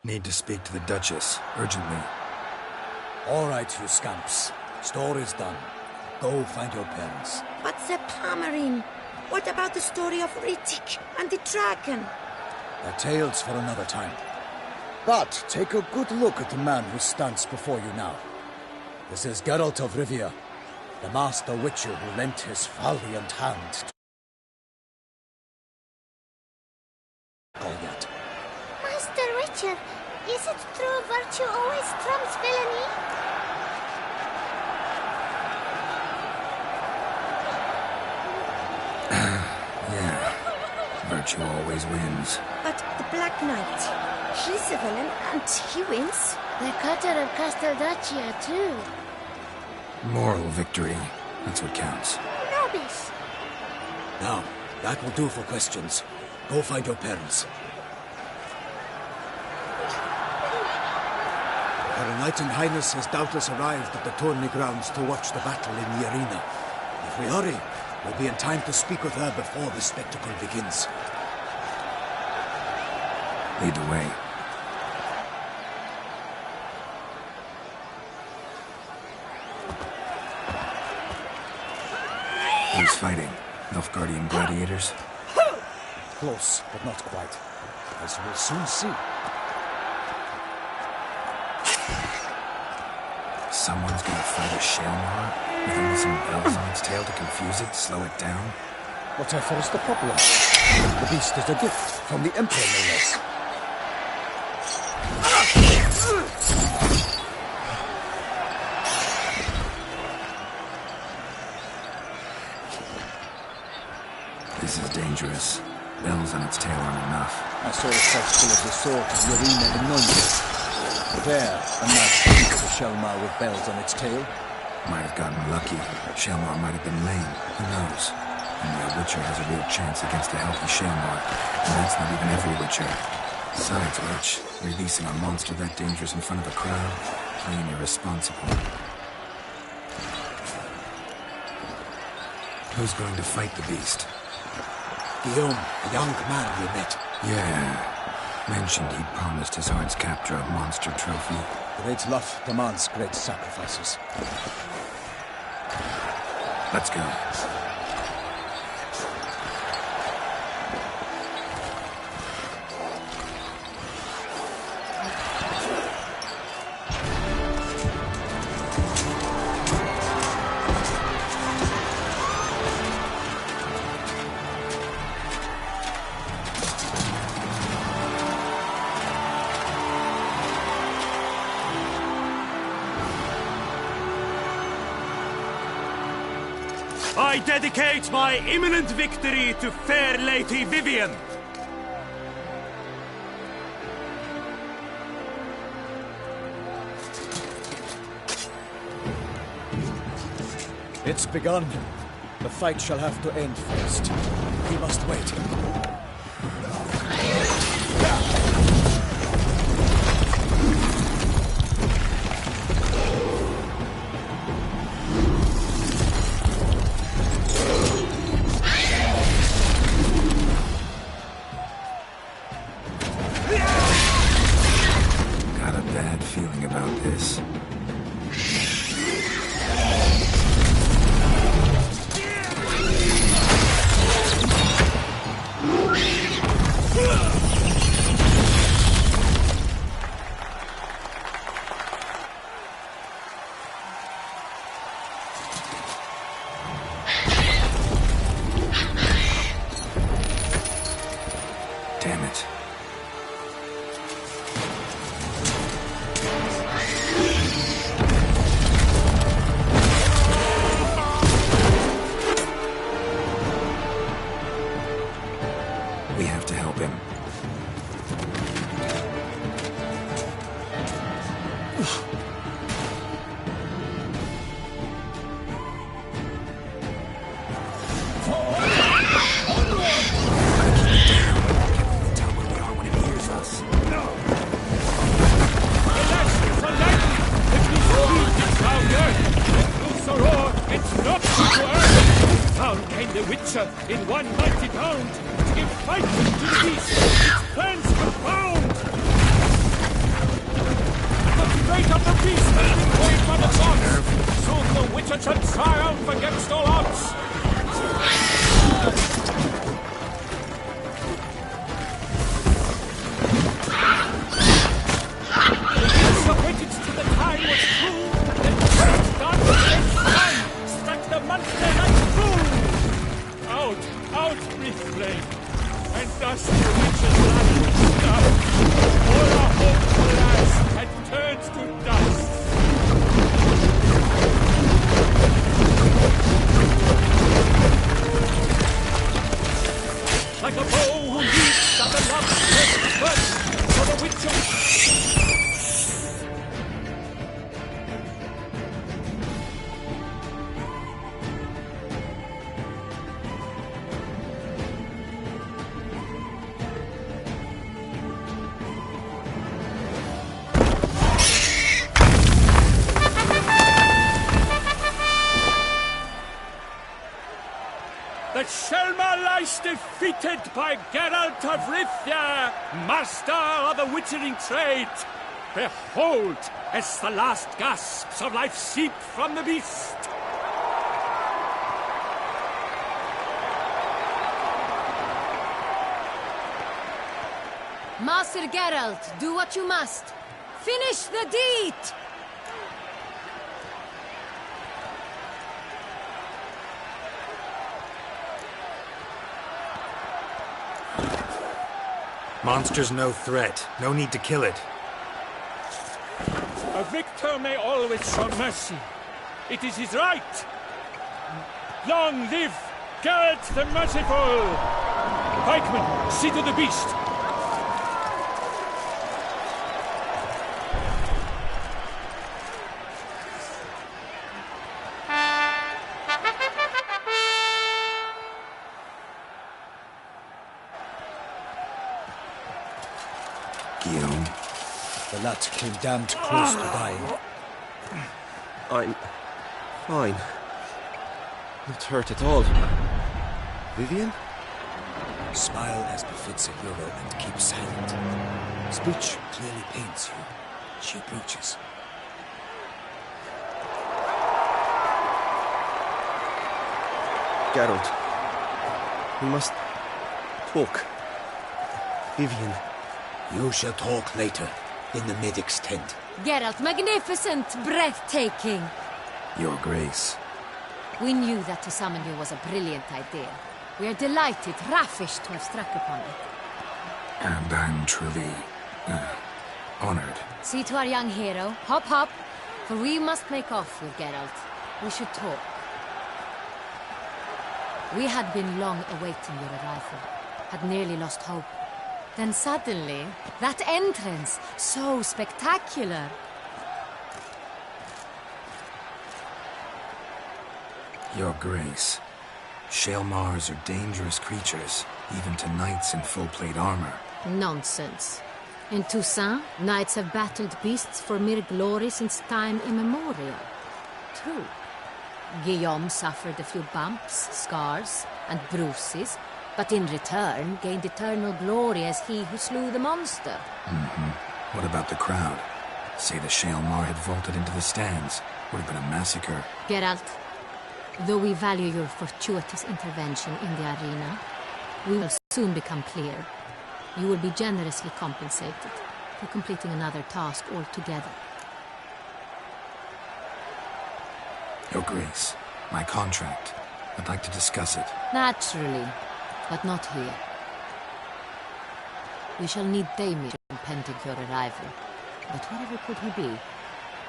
S3: Need to speak to the Duchess, urgently.
S2: All right, you scamps. Story's done. Go find your parents.
S11: But Sir Palmerin, what about the story of Riddick and the dragon?
S2: They're tales for another time. But take a good look at the man who stands before you now. This is Geralt of Rivia, the master witcher who lent his valiant hand to Goliath.
S13: Master Witcher, is it true virtue always trumps villainy?
S3: Yeah, virtue always wins.
S11: But the Black Knight, he's a villain and he wins.
S13: The cutter of Casteldacia, too.
S3: Moral victory, that's what counts.
S13: Rubbish.
S2: Now, that will do for questions. Go find your parents. Her Knight and Highness has doubtless arrived at the tourney grounds to watch the battle in the arena. If we hurry, we'll be in time to speak with her before the spectacle begins.
S3: Lead the way. Who's fighting? Nilfgaardian gladiators?
S2: Close, but not quite. As we'll soon see.
S3: Someone's gonna fight a Shaelmaar? With only some bells on its tail to confuse it, slow it down?
S2: Whatever is the problem? The beast is a gift from the Emperor, no less.
S3: This is dangerous. Bells on its tail aren't enough.
S2: I saw a festival of the sword of Yerina the Noinus. There, a masked keeper of Shelmar with bells on its tail.
S3: Might have gotten lucky. Shelmar might have been lame. Who knows? Only a Witcher has a real chance against a healthy Shelmar. And that's not even every Witcher. Besides which, releasing a monster that dangerous in front of a crowd, plain irresponsible. Who's going to fight the beast?
S2: Guillaume, the young man we met.
S3: Yeah. Mentioned he'd promised his heart's captor a monster trophy.
S2: Great love demands great sacrifices.
S3: Let's go.
S12: I dedicate my imminent victory to fair Lady Vivienne.
S2: It's begun. The fight shall have to end first. We must wait.
S3: Got a bad feeling about this. Damn it. We have to help him.
S12: The Witcher in one mighty bound to give fight to the beast. Its plans confound. The fate of the beast has been weighed by the gods. Soon the Witcher shall triumph against all odds. The acquaintance to the time was true. The first god against time struck the monster like true. Out, breathe flame, and thus the witch's life was done. All our hopes, alas, had turned to dust. Like a bow who leaps at the love but for the witcher. The Shelmar lies defeated by Geralt of Rivia, master of the witchering trade. Behold, as the last gasps of life seep from the beast.
S15: Master Geralt, do what you must. Finish the deed!
S3: Monster's no threat. No need to kill it.
S16: A victor may always show mercy. It is his right. Long live Geralt the Merciful! Pikeman, see to the beast.
S3: Guillaume.
S2: The lad came damned close to dying.
S8: I'm fine. Not hurt at all. Vivian?
S2: Smile as befits a hero and keep silent. Speech clearly pains you. She approaches.
S8: Geralt. We must talk. Vivian.
S2: You shall talk later, in the medic's tent.
S15: Geralt, magnificent, breathtaking.
S3: Your Grace.
S15: We knew that to summon you was a brilliant idea. We are delighted, ravished to have struck upon it.
S3: And I'm truly honored.
S15: See to our young hero. Hop, hop. For we must make off with Geralt. We should talk. We had been long awaiting your arrival. Had nearly lost hope. Then suddenly, that entrance, so spectacular.
S3: Your Grace. Shaelmars are dangerous creatures, even to knights in full-plate armor.
S15: Nonsense. In Toussaint, knights have battled beasts for mere glory since time immemorial. True. Guillaume suffered a few bumps, scars, and bruises, but in return gained eternal glory as he who slew the monster.
S3: What about the crowd? Say the Shaelmar had vaulted into the stands. Would have been a massacre.
S15: Geralt, though we value your fortuitous intervention in the arena, we will soon become clear. You will be generously compensated for completing another task altogether.
S3: Your Grace, my contract. I'd like to discuss it.
S15: Naturally, but not here. We shall need Damien pending your arrival. But wherever could he be?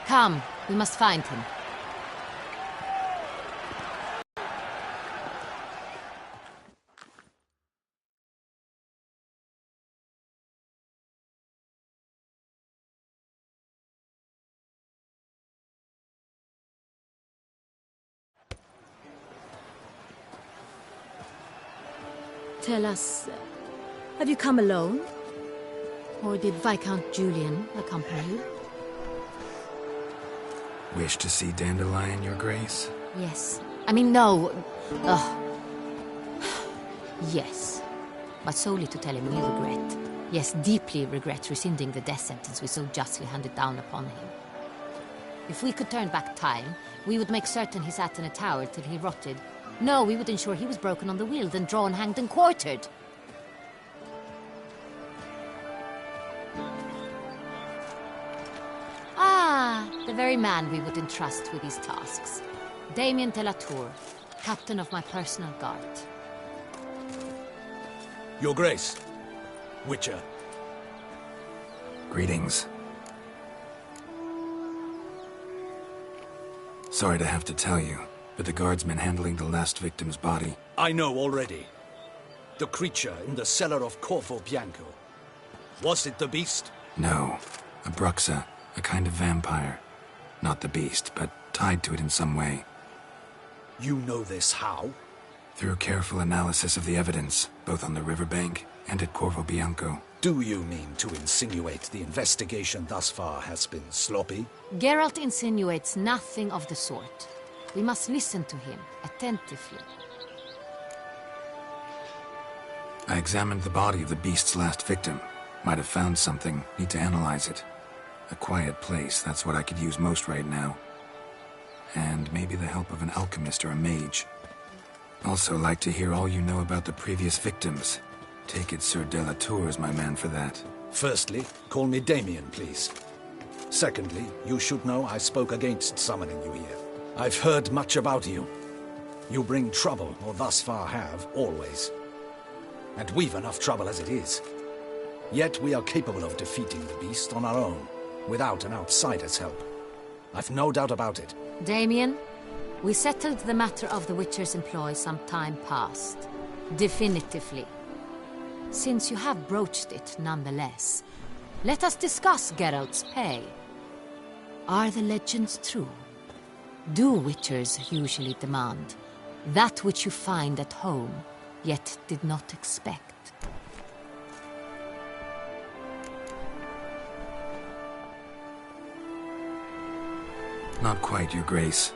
S15: Come, we must find him. Tell us, have you come alone? Or did Viscount Julian accompany you?
S3: Wish to see Dandelion, Your Grace?
S15: Yes. I mean, no. Yes. But solely to tell him we regret. Yes, deeply regret rescinding the death sentence we so justly handed down upon him. If we could turn back time, we would make certain he sat in a tower till he rotted. No, we would ensure he was broken on the wheel, then drawn, hanged, and quartered. Ah, the very man we would entrust with these tasks. Damien de la Tour, captain of my personal guard.
S10: Your Grace. Witcher.
S3: Greetings. Sorry to have to tell you, but the guardsmen handling the last victim's body...
S10: I know already. The creature in the cellar of Corvo Bianco. Was it the beast?
S3: No. A Bruxa. A kind of vampire. Not the beast, but tied to it in some way.
S10: You know this how?
S3: Through careful analysis of the evidence, both on the riverbank and at Corvo Bianco.
S10: Do you mean to insinuate the investigation thus far has been sloppy?
S15: Geralt insinuates nothing of the sort. We must listen to him attentively.
S3: I examined the body of the beast's last victim. Might have found something. Need to analyze it. A quiet place, that's what I could use most right now. And maybe the help of an alchemist or a mage. Also like to hear all you know about the previous victims. Take it Sir de la Tour is my man for that.
S10: Firstly, call me Damien, please. Secondly, you should know I spoke against summoning you here. I've heard much about you. You bring trouble, or thus far have, always. And we've enough trouble as it is. Yet we are capable of defeating the beast on our own, without an outsider's help. I've no doubt about it.
S15: Damien, we settled the matter of the Witcher's employ some time past. Definitively. Since you have broached it nonetheless, let us discuss Geralt's pay. Are the legends true? Do Witchers usually demand that which you find at home, yet did not expect?
S3: Not quite, Your Grace.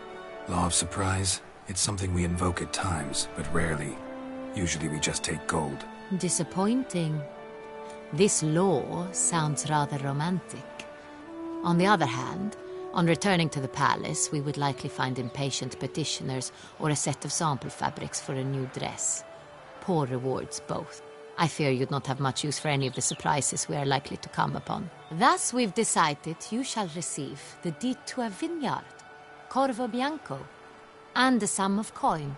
S3: Law of surprise, it's something we invoke at times, but rarely. Usually we just take gold.
S15: Disappointing. This law sounds rather romantic. On the other hand, on returning to the palace, we would likely find impatient petitioners or a set of sample fabrics for a new dress. Poor rewards both. I fear you'd not have much use for any of the surprises we are likely to come upon. Thus we've decided you shall receive the deed to a vineyard, Corvo Bianco, and a sum of coin.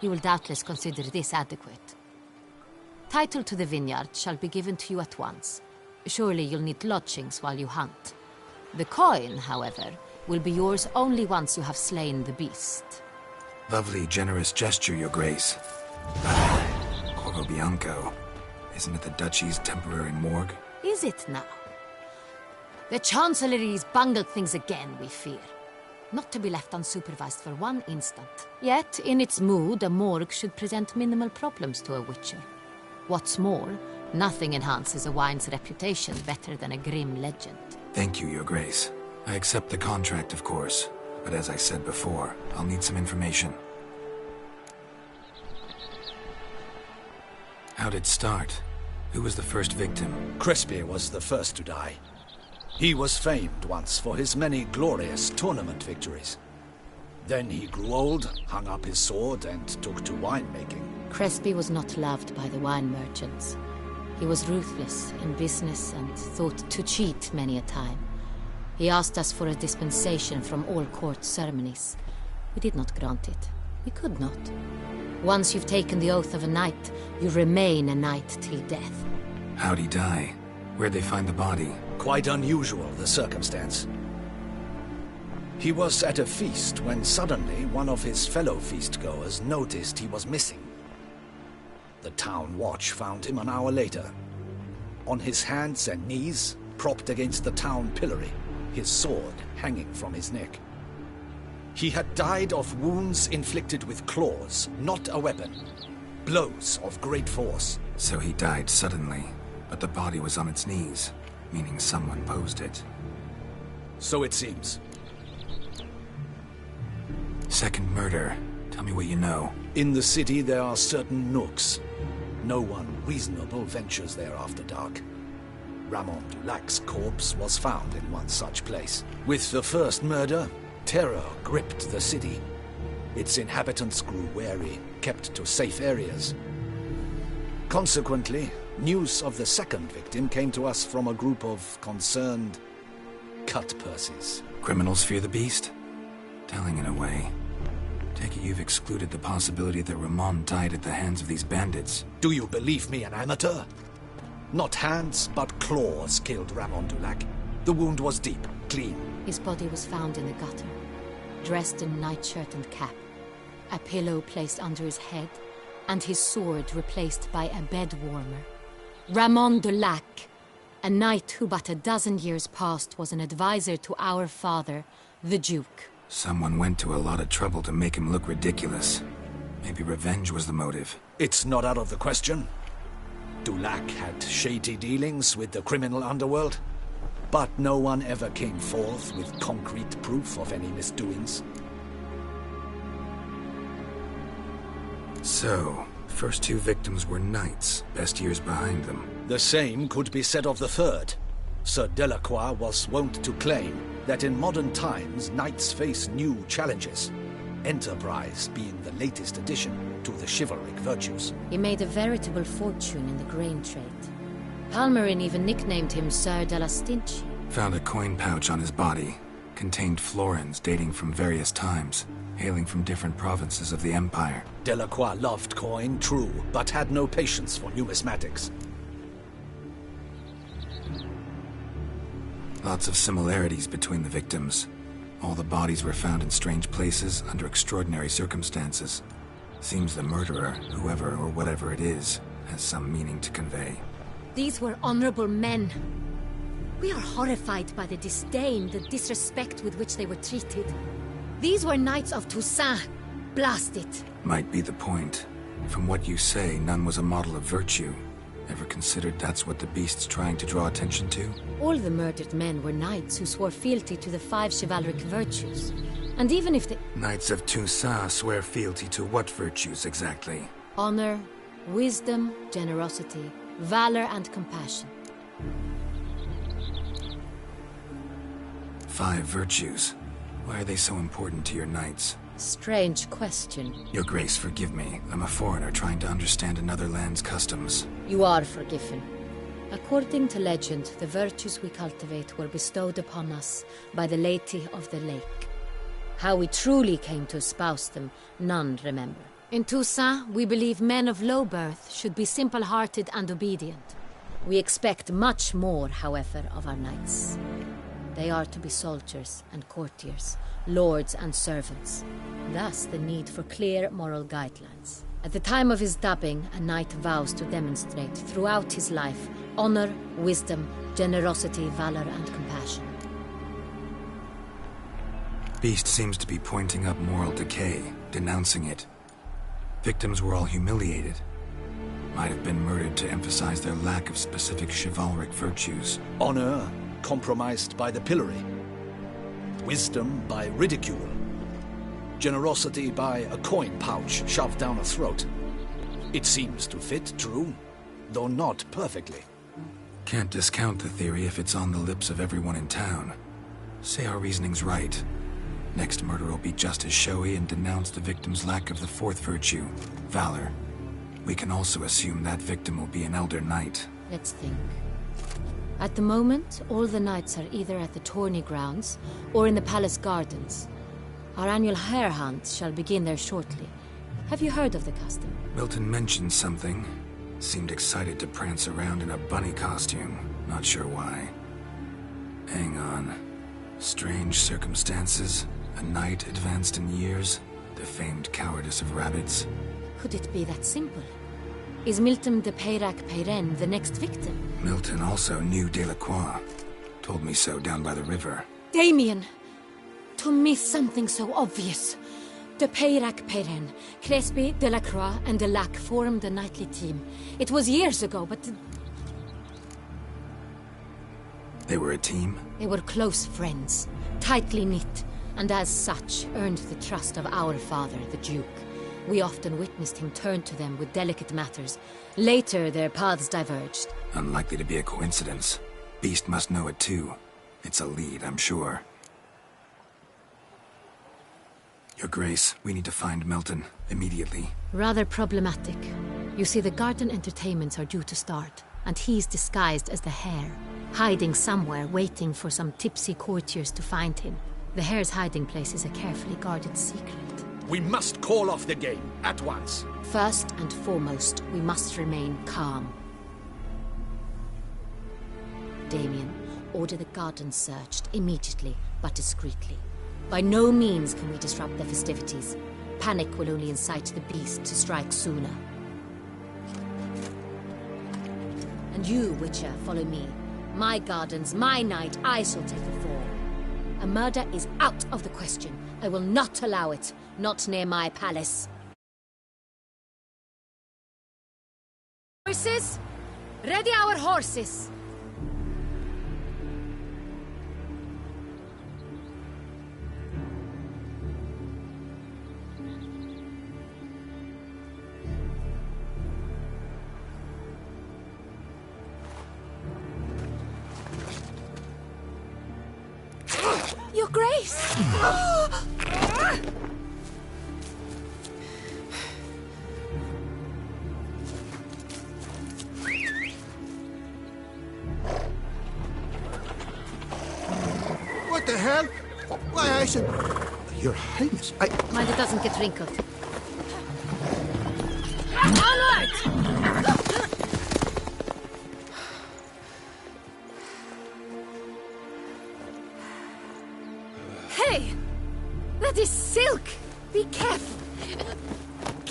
S15: You will doubtless consider this adequate. Title to the vineyard shall be given to you at once. Surely you'll need lodgings while you hunt. The coin, however, will be yours only once you have slain the beast.
S3: Lovely, generous gesture, Your Grace. Corvo Bianco. Isn't it the Duchy's temporary morgue?
S15: Is it now? The Chancellery's bungled things again, we fear. Not to be left unsupervised for one instant. Yet, in its mood, a morgue should present minimal problems to a Witcher. What's more, nothing enhances a wine's reputation better than a grim legend.
S3: Thank you, Your Grace. I accept the contract, of course. But as I said before, I'll need some information. How'd it start? Who was the first victim?
S10: Crespi was the first to die. He was famed once for his many glorious tournament victories. Then he grew old, hung up his sword, and took to winemaking.
S15: Crespi was not loved by the wine merchants. He was ruthless in business and thought to cheat many a time. He asked us for a dispensation from all court ceremonies. We did not grant it. We could not. Once you've taken the oath of a knight, you remain a knight till death.
S3: How'd he die? Where'd they find the body?
S10: Quite unusual, the circumstance. He was at a feast when suddenly one of his fellow feastgoers noticed he was missing. The town watch found him an hour later. On his hands and knees, propped against the town pillory, his sword hanging from his neck. He had died of wounds inflicted with claws, not a weapon. Blows of great force.
S3: So he died suddenly, but the body was on its knees, meaning someone posed it.
S10: So it seems.
S3: Second murder. Tell me what you know.
S10: In the city there are certain nooks. No one reasonable ventures there after dark. Ramon Dulac's corpse was found in one such place. With the first murder, terror gripped the city. Its inhabitants grew wary, kept to safe areas. Consequently, news of the second victim came to us from a group of concerned cut-purses.
S3: Criminals fear the beast? Telling in a way. Take it you've excluded the possibility that Ramon died at the hands of these bandits.
S10: Do you believe me an amateur? Not hands, but claws killed Ramon Dulac. The wound was deep, clean.
S15: His body was found in the gutter, dressed in nightshirt and cap, a pillow placed under his head, and his sword replaced by a bed warmer. Ramon Dulac, a knight who but a dozen years past was an advisor to our father, the Duke.
S3: Someone went to a lot of trouble to make him look ridiculous. Maybe revenge was the motive.
S10: It's not out of the question. Dulac had shady dealings with the criminal underworld, but no one ever came forth with concrete proof of any misdoings.
S3: So, first two victims were knights, best years behind them.
S10: The same could be said of the third. Sir Delacroix was wont to claim that in modern times knights face new challenges, enterprise being the latest addition to the chivalric virtues.
S15: He made a veritable fortune in the grain trade. Palmerin even nicknamed him Sir de la Stinchi.
S3: Found a coin pouch on his body. Contained florins dating from various times, hailing from different provinces of the Empire.
S10: Delacroix loved coin, true, but had no patience for numismatics.
S3: Lots of similarities between the victims. All the bodies were found in strange places under extraordinary circumstances. Seems the murderer, whoever or whatever it is, has some meaning to convey.
S15: These were honorable men. We are horrified by the disdain, the disrespect with which they were treated. These were Knights of Toussaint. Blast it.
S3: Might be the point. From what you say, none was a model of virtue. Ever considered that's what the beast's trying to draw attention to?
S15: All the murdered men were knights who swore fealty to the 5 chivalric virtues. And even if the...
S3: Knights of Toussaint swear fealty to what virtues exactly?
S15: Honor, wisdom, generosity, valor, and compassion.
S3: 5 virtues. Why are they so important to your knights?
S15: Strange question.
S3: Your Grace, forgive me. I'm a foreigner trying to understand another land's customs.
S15: You are forgiven. According to legend, the virtues we cultivate were bestowed upon us by the Lady of the Lake. How we truly came to espouse them, none remember. In Toussaint, we believe men of low birth should be simple-hearted and obedient. We expect much more, however, of our knights. They are to be soldiers and courtiers, lords and servants. Thus the need for clear moral guidelines. At the time of his dubbing, a knight vows to demonstrate throughout his life honor, wisdom, generosity, valor, and compassion.
S3: Beast seems to be pointing up moral decay, denouncing it. Victims were all humiliated. Might have been murdered to emphasize their lack of specific chivalric virtues.
S10: Honor compromised by the pillory. Wisdom by ridicule. Generosity by a coin pouch shoved down a throat. It seems to fit, true, though not perfectly.
S3: Can't discount the theory if it's on the lips of everyone in town. Say our reasoning's right. Next murder will be just as showy and denounce the victim's lack of the 4th virtue, valor. We can also assume that victim will be an elder knight.
S15: Let's think. At the moment, all the knights are either at the tourney grounds or in the palace gardens. Our annual hare hunt shall begin there shortly. Have you heard of the custom?
S3: Milton mentioned something. Seemed excited to prance around in a bunny costume. Not sure why. Hang on. Strange circumstances. A knight advanced in years. The famed cowardice of rabbits.
S15: Could it be that simple? Is Milton de Peyrac-Peyren the next victim?
S3: Milton also knew Delacroix. Told me so down by the river.
S15: Damien! To miss something so obvious. De Peyrac-Peyren, Crespi, Delacroix, and Delac formed a knightly team. It was years ago, but...
S3: They were a team?
S15: They were close friends, tightly knit, and as such earned the trust of our father, the Duke. We often witnessed him turn to them with delicate matters. Later, their paths diverged.
S3: Unlikely to be a coincidence. Beast must know it too. It's a lead, I'm sure. Your Grace, we need to find Milton, immediately.
S15: Rather problematic. You see, the garden entertainments are due to start, and he's disguised as the hare, hiding somewhere, waiting for some tipsy courtiers to find him. The hare's hiding place is a carefully guarded secret.
S10: We must call off the game, at once.
S15: First and foremost, we must remain calm. Damien, order the garden searched immediately, but discreetly. By no means can we disrupt the festivities. Panic will only incite the beast to strike sooner. And you, Witcher, follow me. My gardens, my night, I shall take the fall. A murder is out of the question. I will not allow it. Not near my palace. Horses! Ready our horses! Your Grace!
S5: What the hell? Why, I said... Your Highness,
S15: Mind it doesn't get wrinkled. Onward!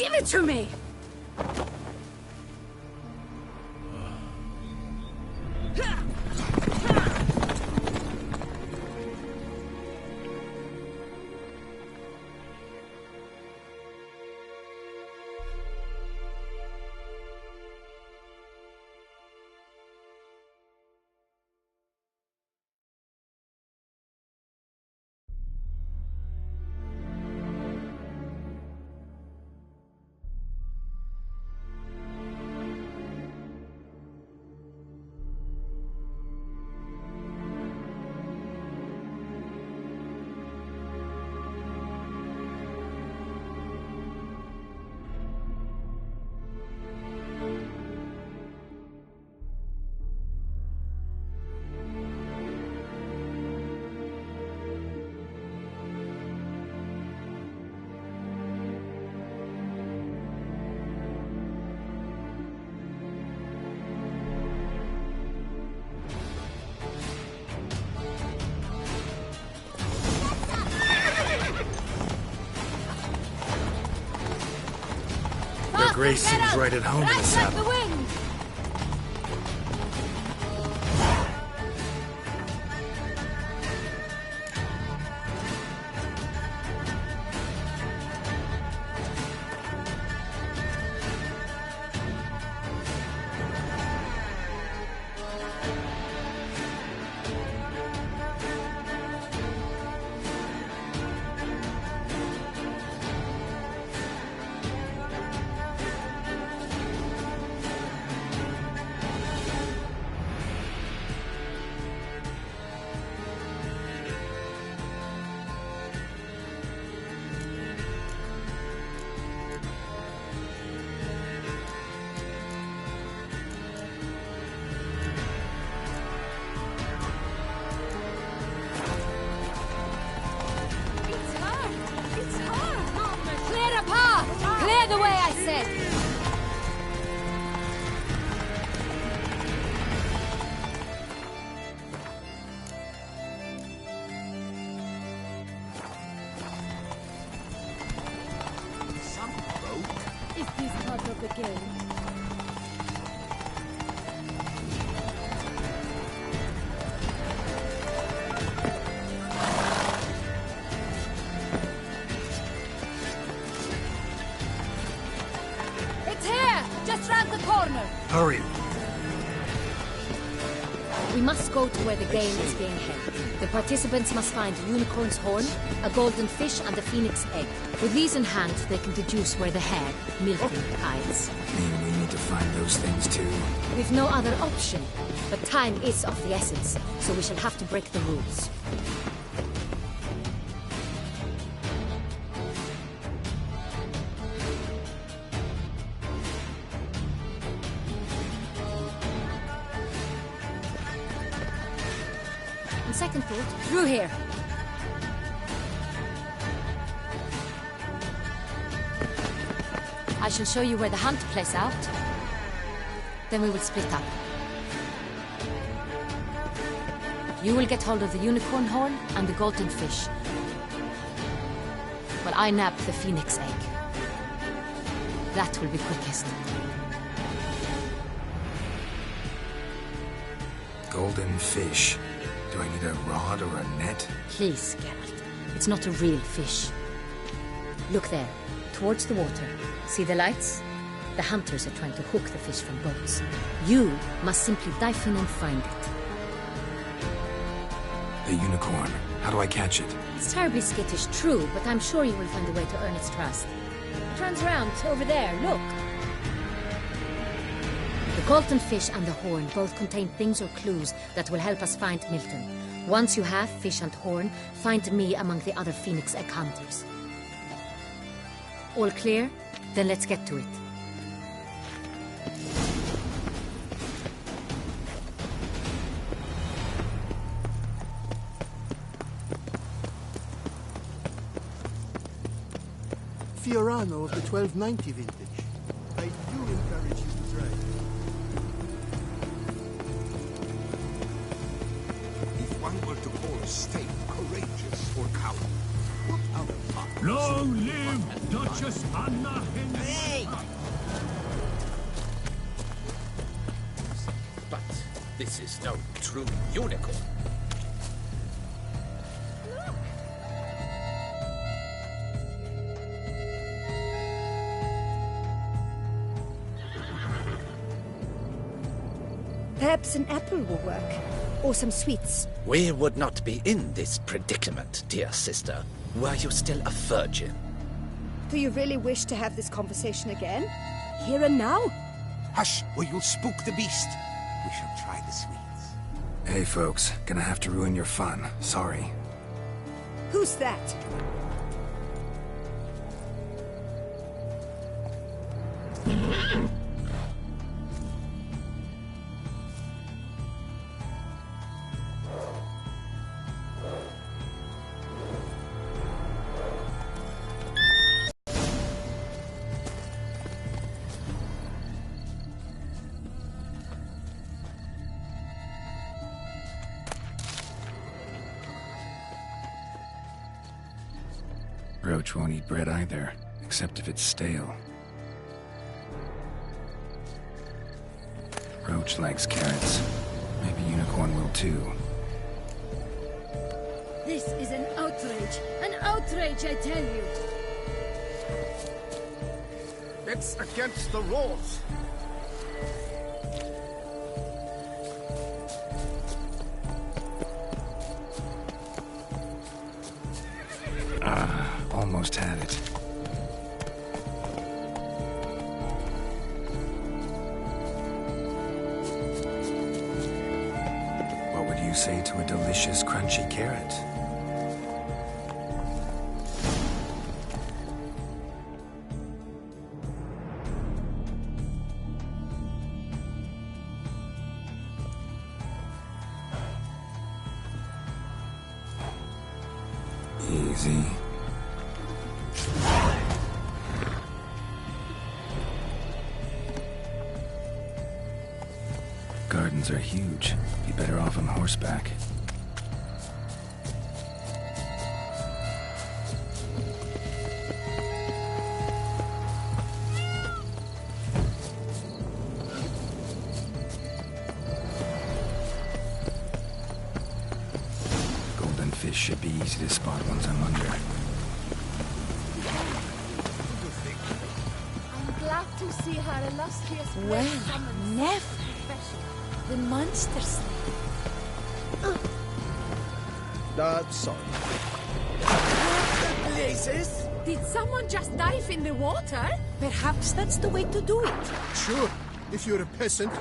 S11: Give it to me!
S3: Grace seems right at home in the saddle. Hurry!
S15: We must go to where the game is being held. The participants must find a unicorn's horn, a golden fish, and a phoenix egg. With these in hand, they can deduce where the hare, Milton, hides.
S3: Mean we need to find those things too?
S15: We've no other option. But time is of the essence, so we shall have to break the rules. Second thought, through here. I shall show you where the hunt plays out. Then we will split up. You will get hold of the unicorn horn and the golden fish, while I nab the phoenix egg. That will be quickest.
S3: Golden fish. Do I need a rod or a net?
S15: Please, Geralt. It's not a real fish. Look there, towards the water. See the lights? The hunters are trying to hook the fish from boats. You must simply dive in and find it.
S3: The unicorn. How do I catch it?
S15: It's terribly skittish, true, but I'm sure you will find a way to earn its trust. It runs around over there, look. The golden fish and the horn both contain things or clues that will help us find Milton. Once you have fish and horn, find me among the other phoenix egg hunters. All clear? Then let's get to it.
S17: Fiorano of the 1290 vintage. I do encourage you to try. If one were to call a Stake courageous or coward, what
S12: Long live Duchess Anna Henrietta!
S10: But this is no true unicorn.
S11: Perhaps an apple will work. Or some sweets.
S10: We would not be in this predicament, dear sister, were you still a virgin.
S11: Do you really wish to have this conversation again? Here and now?
S6: Hush, or you'll spook the beast. We shall try the sweets.
S3: Hey, folks. Gonna have to ruin your fun. Sorry.
S11: Who's that?
S3: Roach won't eat bread either, except if it's stale. Roach likes carrots. Maybe Unicorn will too.
S15: This is an outrage! An outrage, I tell you!
S10: It's against the rules.
S3: Almost had it. What would you say to a delicious, crunchy carrot? Easy. Gardens are huge. Be better off on horseback. Golden fish should be easy to spot once I'm under.
S15: I'm glad to see her illustrious
S11: Well, never. The monster slayer.
S17: Sorry.
S11: What the blazes?
S15: Did someone just dive in the water?
S11: Perhaps that's the way to do it.
S17: Sure, if you're a peasant.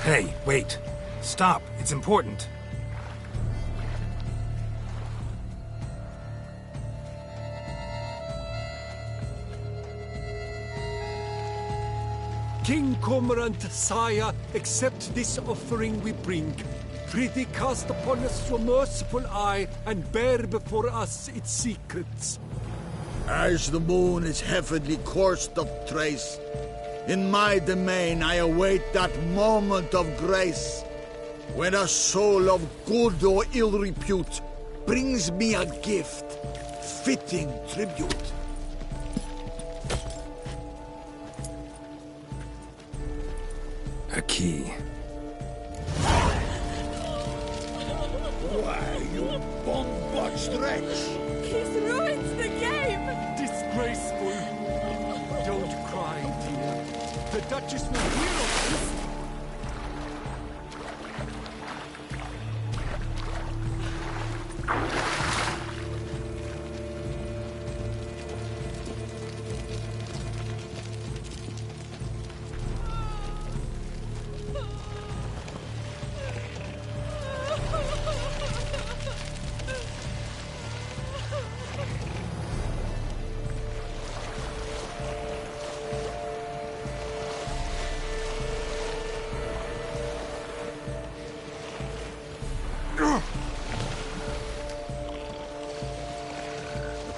S3: Hey, wait. Stop. It's important.
S12: King Cormorant, sire, accept this offering we bring.
S18: prithee cast upon us your merciful eye, and bear before us its secrets.
S5: As the moon is heavenly coursed of trace, in my domain I await that moment of grace, when a soul of good or ill repute brings me a gift, fitting tribute.
S3: A key.
S5: Why, you bomb-botched wretch!
S14: He's ruined the game!
S18: Disgraceful! Don't cry, dear. The Duchess will hear of this.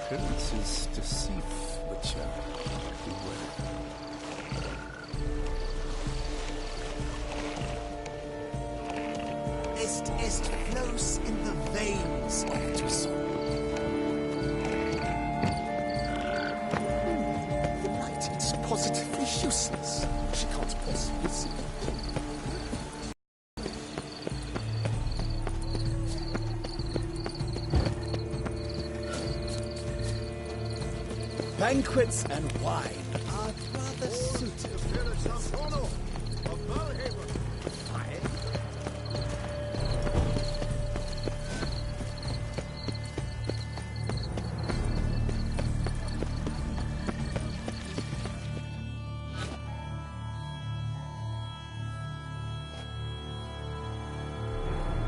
S10: Appearances deceive, Witcher. Beware.
S19: Est flows in the veins of Toussaint. The light, it's positively useless. She can't possibly see.
S9: Banquets and wine are rather suited.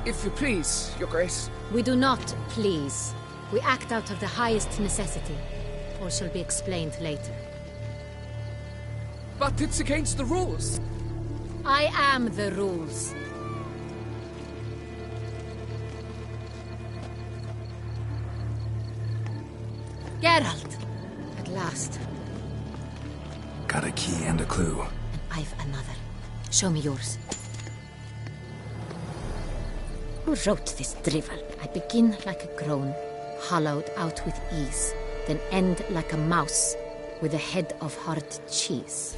S14: If you please, Your Grace.
S15: We do not please. We act out of the highest necessity, or shall be explained later.
S14: But it's against the rules.
S15: I am the rules. Geralt! At last.
S3: Got a key and a clue.
S15: And I've another. Show me yours. Who wrote this drivel? I begin like a groan, hollowed out with ease, then end like a mouse, with a head of hard cheese.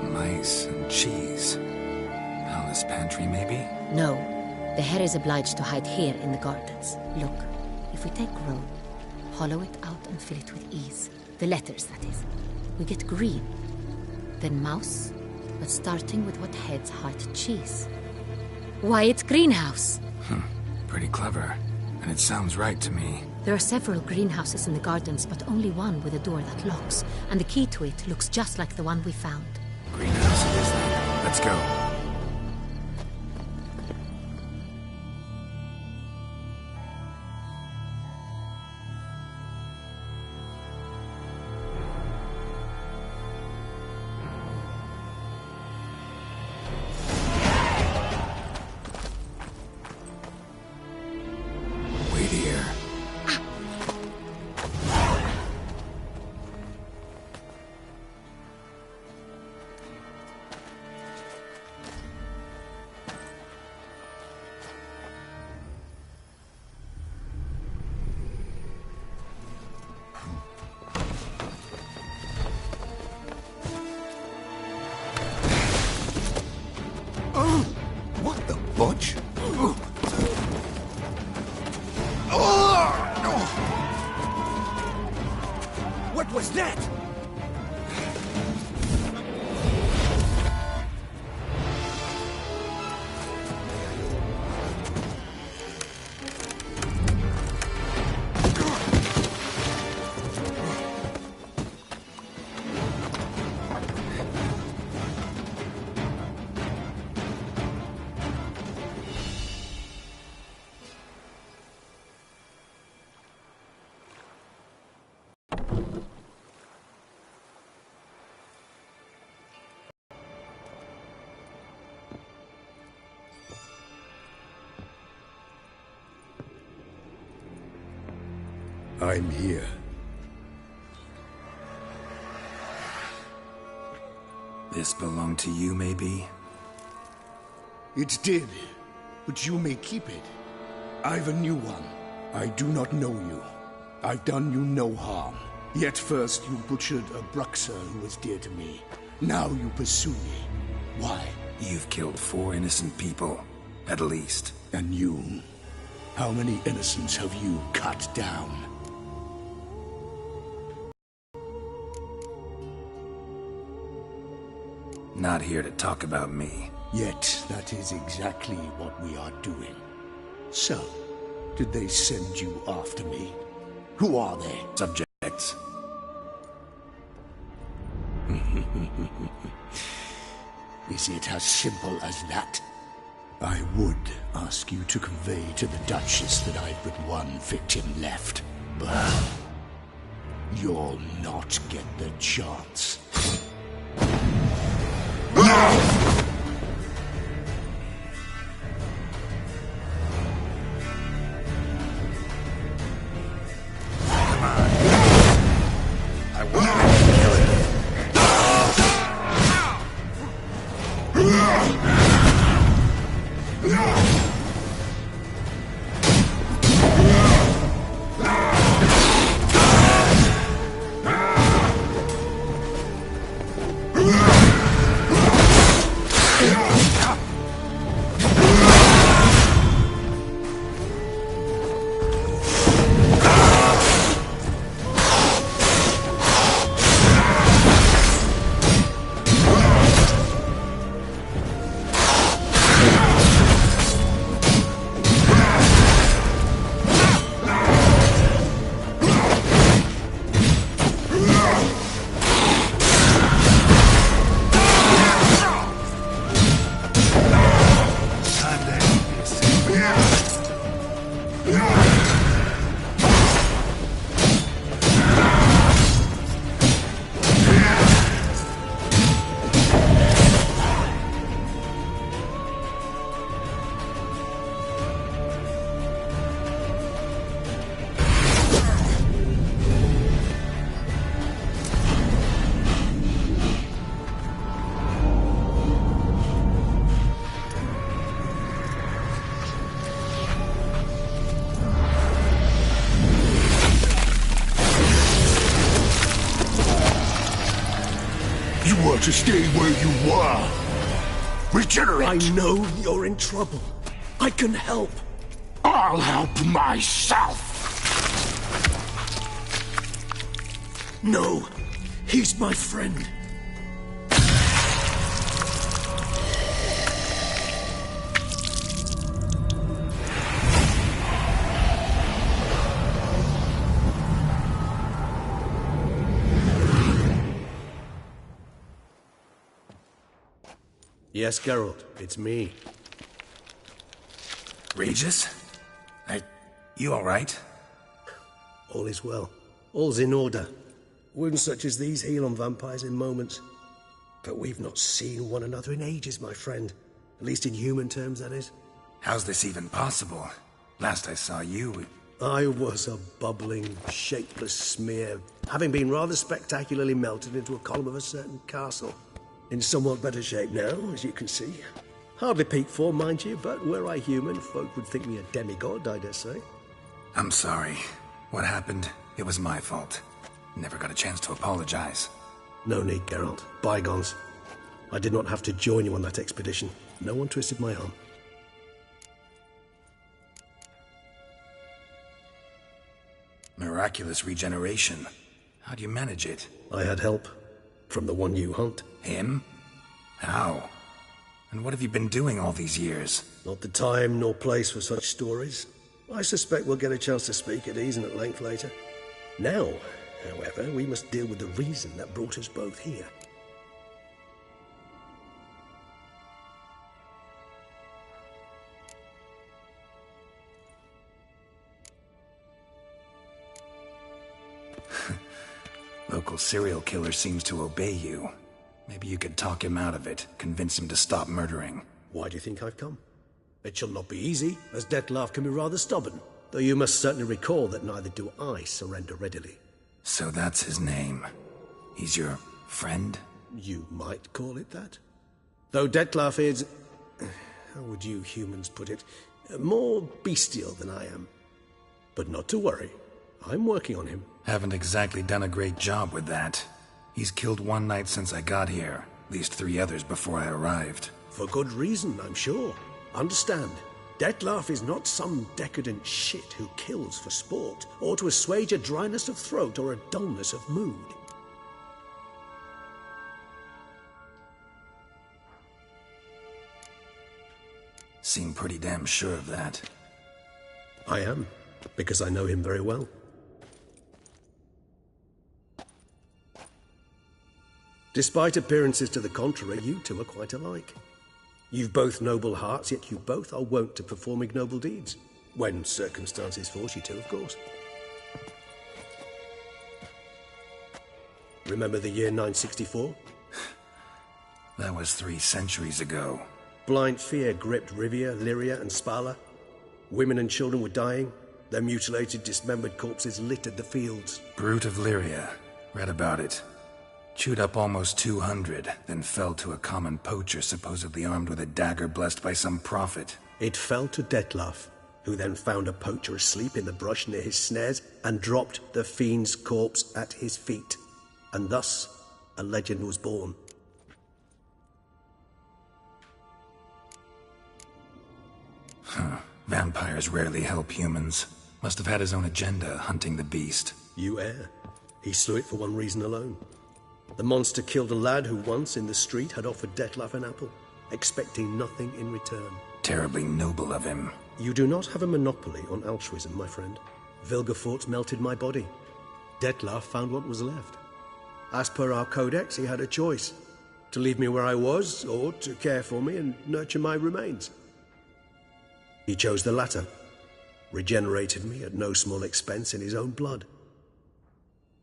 S3: Mice and cheese. Palace pantry, maybe?
S15: No. The hare is obliged to hide here in the gardens. Look, if we take roe, hollow it out and fill it with ease. The letters, that is. We get green. Then mouse, but starting with what heads heart cheese. Why, it's greenhouse!
S3: Pretty clever. And it sounds right to me.
S15: There are several greenhouses in the gardens, but only one with a door that locks. And the key to it looks just like the one we found.
S3: Greenhouse it is then. Let's go.
S10: Butch?
S19: What was that?
S4: I'm here.
S3: This belonged to you, maybe?
S4: It did, but you may keep it. I've a new one. I do not know you. I've done you no harm. Yet first you butchered a Bruxer who was dear to me. Now you pursue me. Why?
S3: You've killed 4 innocent people, at least.
S4: And you? How many innocents have you cut down?
S3: Not here to talk about me.
S4: Yet that is exactly what we are doing. So, did they send you after me? Who are they?
S3: Subjects.
S4: Is it as simple as that? I would ask you to convey to the Duchess that I've but one victim left, but you'll not get the chance. To stay where you were. Regenerate!
S12: I know you're in trouble. I can help.
S4: I'll help myself!
S12: No, he's my friend.
S10: Yes, Geralt, it's me.
S3: Regis? You alright?
S10: All is well. All's in order. Wounds such as these heal on vampires in moments. But we've not seen one another in ages, my friend. At least in human terms, that is.
S3: How's this even possible? Last I saw you...
S10: I was a bubbling, shapeless smear, having been rather spectacularly melted into a column of a certain castle. In somewhat better shape now, as you can see. Hardly peak form, mind you, but were I human, folk would think me a demigod, I dare say.
S3: I'm sorry. What happened, it was my fault. Never got a chance to apologize.
S10: No need, Geralt. Bygones. I did not have to join you on that expedition. No one twisted my arm.
S3: Miraculous regeneration. How do you manage it?
S10: I had help. From the one you hunt.
S3: Him? How? And what have you been doing all these years?
S10: Not the time nor place for such stories. I suspect we'll get a chance to speak at ease and at length later. Now, however, we must deal with the reason that brought us both here.
S3: Local serial killer seems to obey you. Maybe you could talk him out of it, convince him to stop murdering.
S12: Why do you think I've come? It shall not be easy, as Dettlaff can be rather stubborn. Though you must certainly recall that neither do I surrender readily.
S3: So that's his name. He's your friend?
S12: You might call it that. Though Dettlaff is... how would you humans put it? More bestial than I am. But not to worry. I'm working on him.
S3: Haven't exactly done a great job with that. He's killed one knight since I got here. At least 3 others before I arrived.
S12: For good reason, I'm sure. Understand, Dettlaff is not some decadent shit who kills for sport, or to assuage a dryness of throat or a dullness of mood.
S3: Seem pretty damn sure of that.
S12: I am, because I know him very well. Despite appearances to the contrary, you two are quite alike. You've both noble hearts, yet you both are wont to perform ignoble deeds. When circumstances force you to, of course. Remember the year 964?
S3: That was 3 centuries ago.
S12: Blind fear gripped Rivia, Lyria, and Spala. Women and children were dying. Their mutilated, dismembered corpses littered the fields.
S3: Brute of Lyria. Read about it. Chewed up almost 200, then fell to a common poacher supposedly armed with a dagger blessed by some prophet.
S12: It fell to Dettlaff, who then found a poacher asleep in the brush near his snares and dropped the fiend's corpse at his feet. And thus, a legend was born.
S3: Vampires rarely help humans. Must have had his own agenda, hunting the beast.
S12: You err. He slew it for one reason alone. The monster killed a lad who once, in the street, had offered Dettlaff an apple, expecting nothing in return.
S3: Terribly noble of him.
S12: You do not have a monopoly on altruism, my friend. Vilgefortz melted my body. Dettlaff found what was left. As per our codex, he had a choice. To leave me where I was, or to care for me and nurture my remains. He chose the latter. Regenerated me at no small expense in his own blood.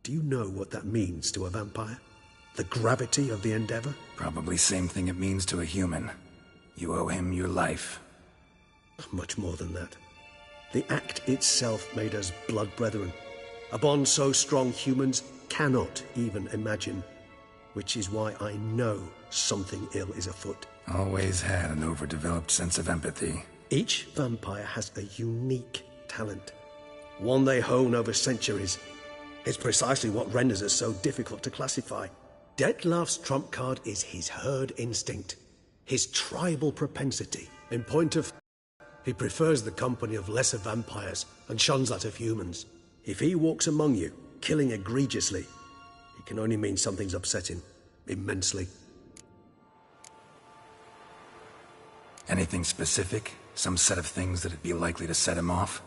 S12: Do you know what that means to a vampire? The gravity of the endeavor?
S3: Probably same thing it means to a human. You owe him your life.
S12: Much more than that. The act itself made us blood brethren. A bond so strong humans cannot even imagine. Which is why I know something ill is afoot.
S3: Always had an overdeveloped sense of empathy.
S12: Each vampire has a unique talent. One they hone over centuries. It's precisely what renders us so difficult to classify. Dettlaff's trump card is his herd instinct, his tribal propensity. In point of he prefers the company of lesser vampires and shuns that of humans. If he walks among you, killing egregiously, it can only mean something's upsetting, immensely.
S3: Anything specific? Some set of things that'd be likely to set him off?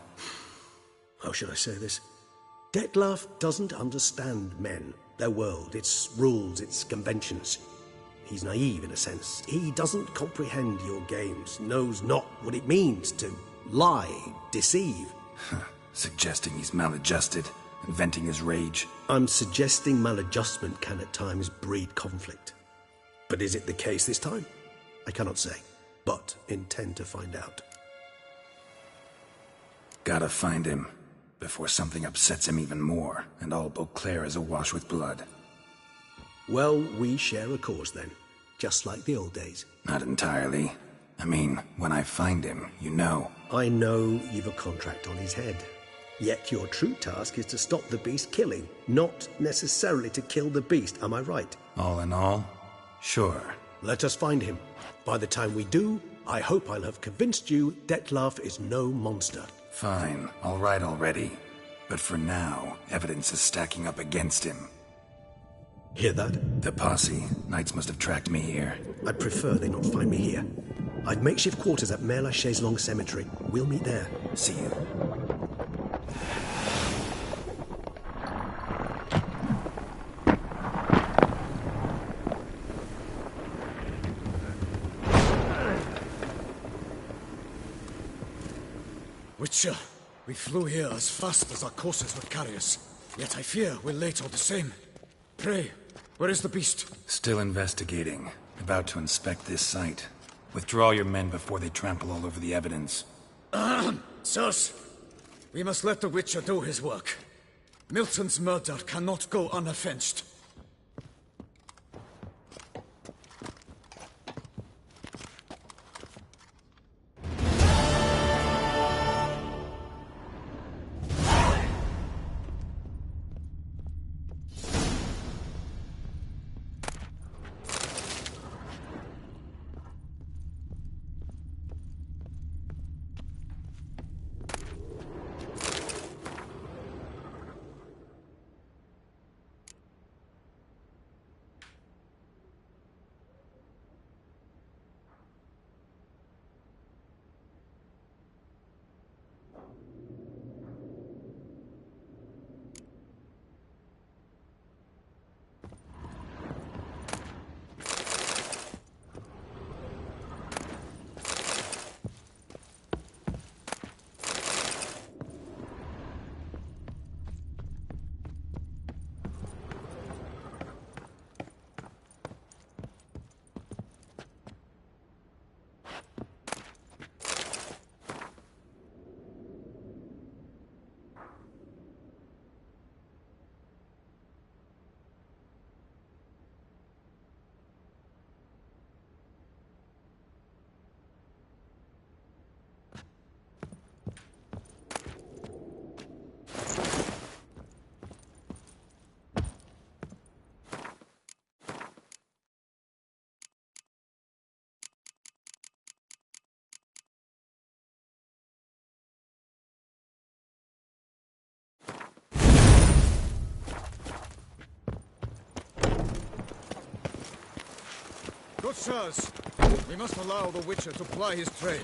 S12: How should I say this? Dettlaff doesn't understand men, their world, its rules, its conventions. He's naive in a sense. He doesn't comprehend your games, knows not what it means to lie, deceive.
S3: Suggesting he's maladjusted, and venting his rage.
S12: I'm suggesting maladjustment can at times breed conflict. But is it the case this time? I cannot say, but intend to find out.
S3: Gotta find him. Before something upsets him even more, and all Beauclair is awash with blood.
S12: Well, we share a cause then, just like the old days.
S3: Not entirely. I mean, when I find him, you know.
S12: I know you've a contract on his head. Yet your true task is to stop the beast killing, not necessarily to kill the beast, am I right?
S3: All in all, sure.
S12: Let us find him. By the time we do, I hope I'll have convinced you Dettlaff is no monster.
S3: Fine, all right already. But for now, evidence is stacking up against him.
S12: Hear that?
S3: The posse. Knights must have tracked me here.
S12: I'd prefer they not find me here. I'd makeshift quarters at Mère Lachaise Long Cemetery. We'll meet there.
S3: See you.
S2: Witcher, we flew here as fast as our courses would carry us. Yet I fear we're late all the same. Pray, where is the beast?
S3: Still investigating. About to inspect this site. Withdraw your men before they trample all over the evidence.
S2: Sirs, we must let the Witcher do his work. Milton's murder cannot go unaffenced. Good sirs, we must allow the Witcher to ply his trade.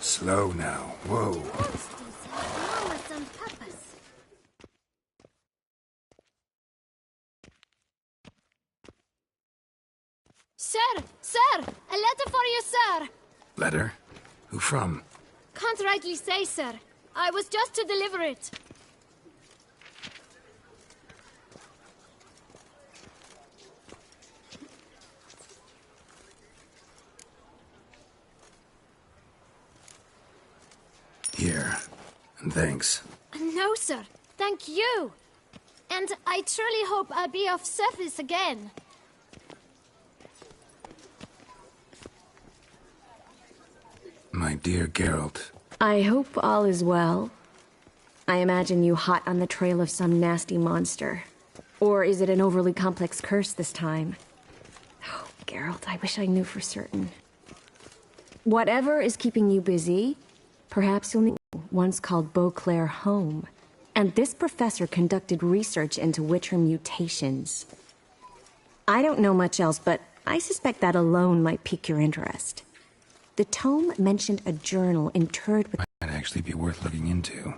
S3: Slow now. Whoa.
S20: Sir! Sir! A letter for you, sir!
S3: Letter? Who from?
S20: Can't rightly say, sir. I was just to deliver it.
S3: Here. And thanks.
S20: No, sir. Thank you. And I truly hope I'll be of service again.
S3: My dear Geralt.
S21: I hope all is well. I imagine you hot on the trail of some nasty monster. Or is it an overly complex curse this time? Oh, Geralt, I wish I knew for certain. Whatever is keeping you busy, perhaps you'll meet once called Beauclair home. And this professor conducted research into Witcher mutations. I don't know much else, but I suspect that alone might pique your interest. The tome mentioned a journal interred with...
S3: Might actually be worth looking into.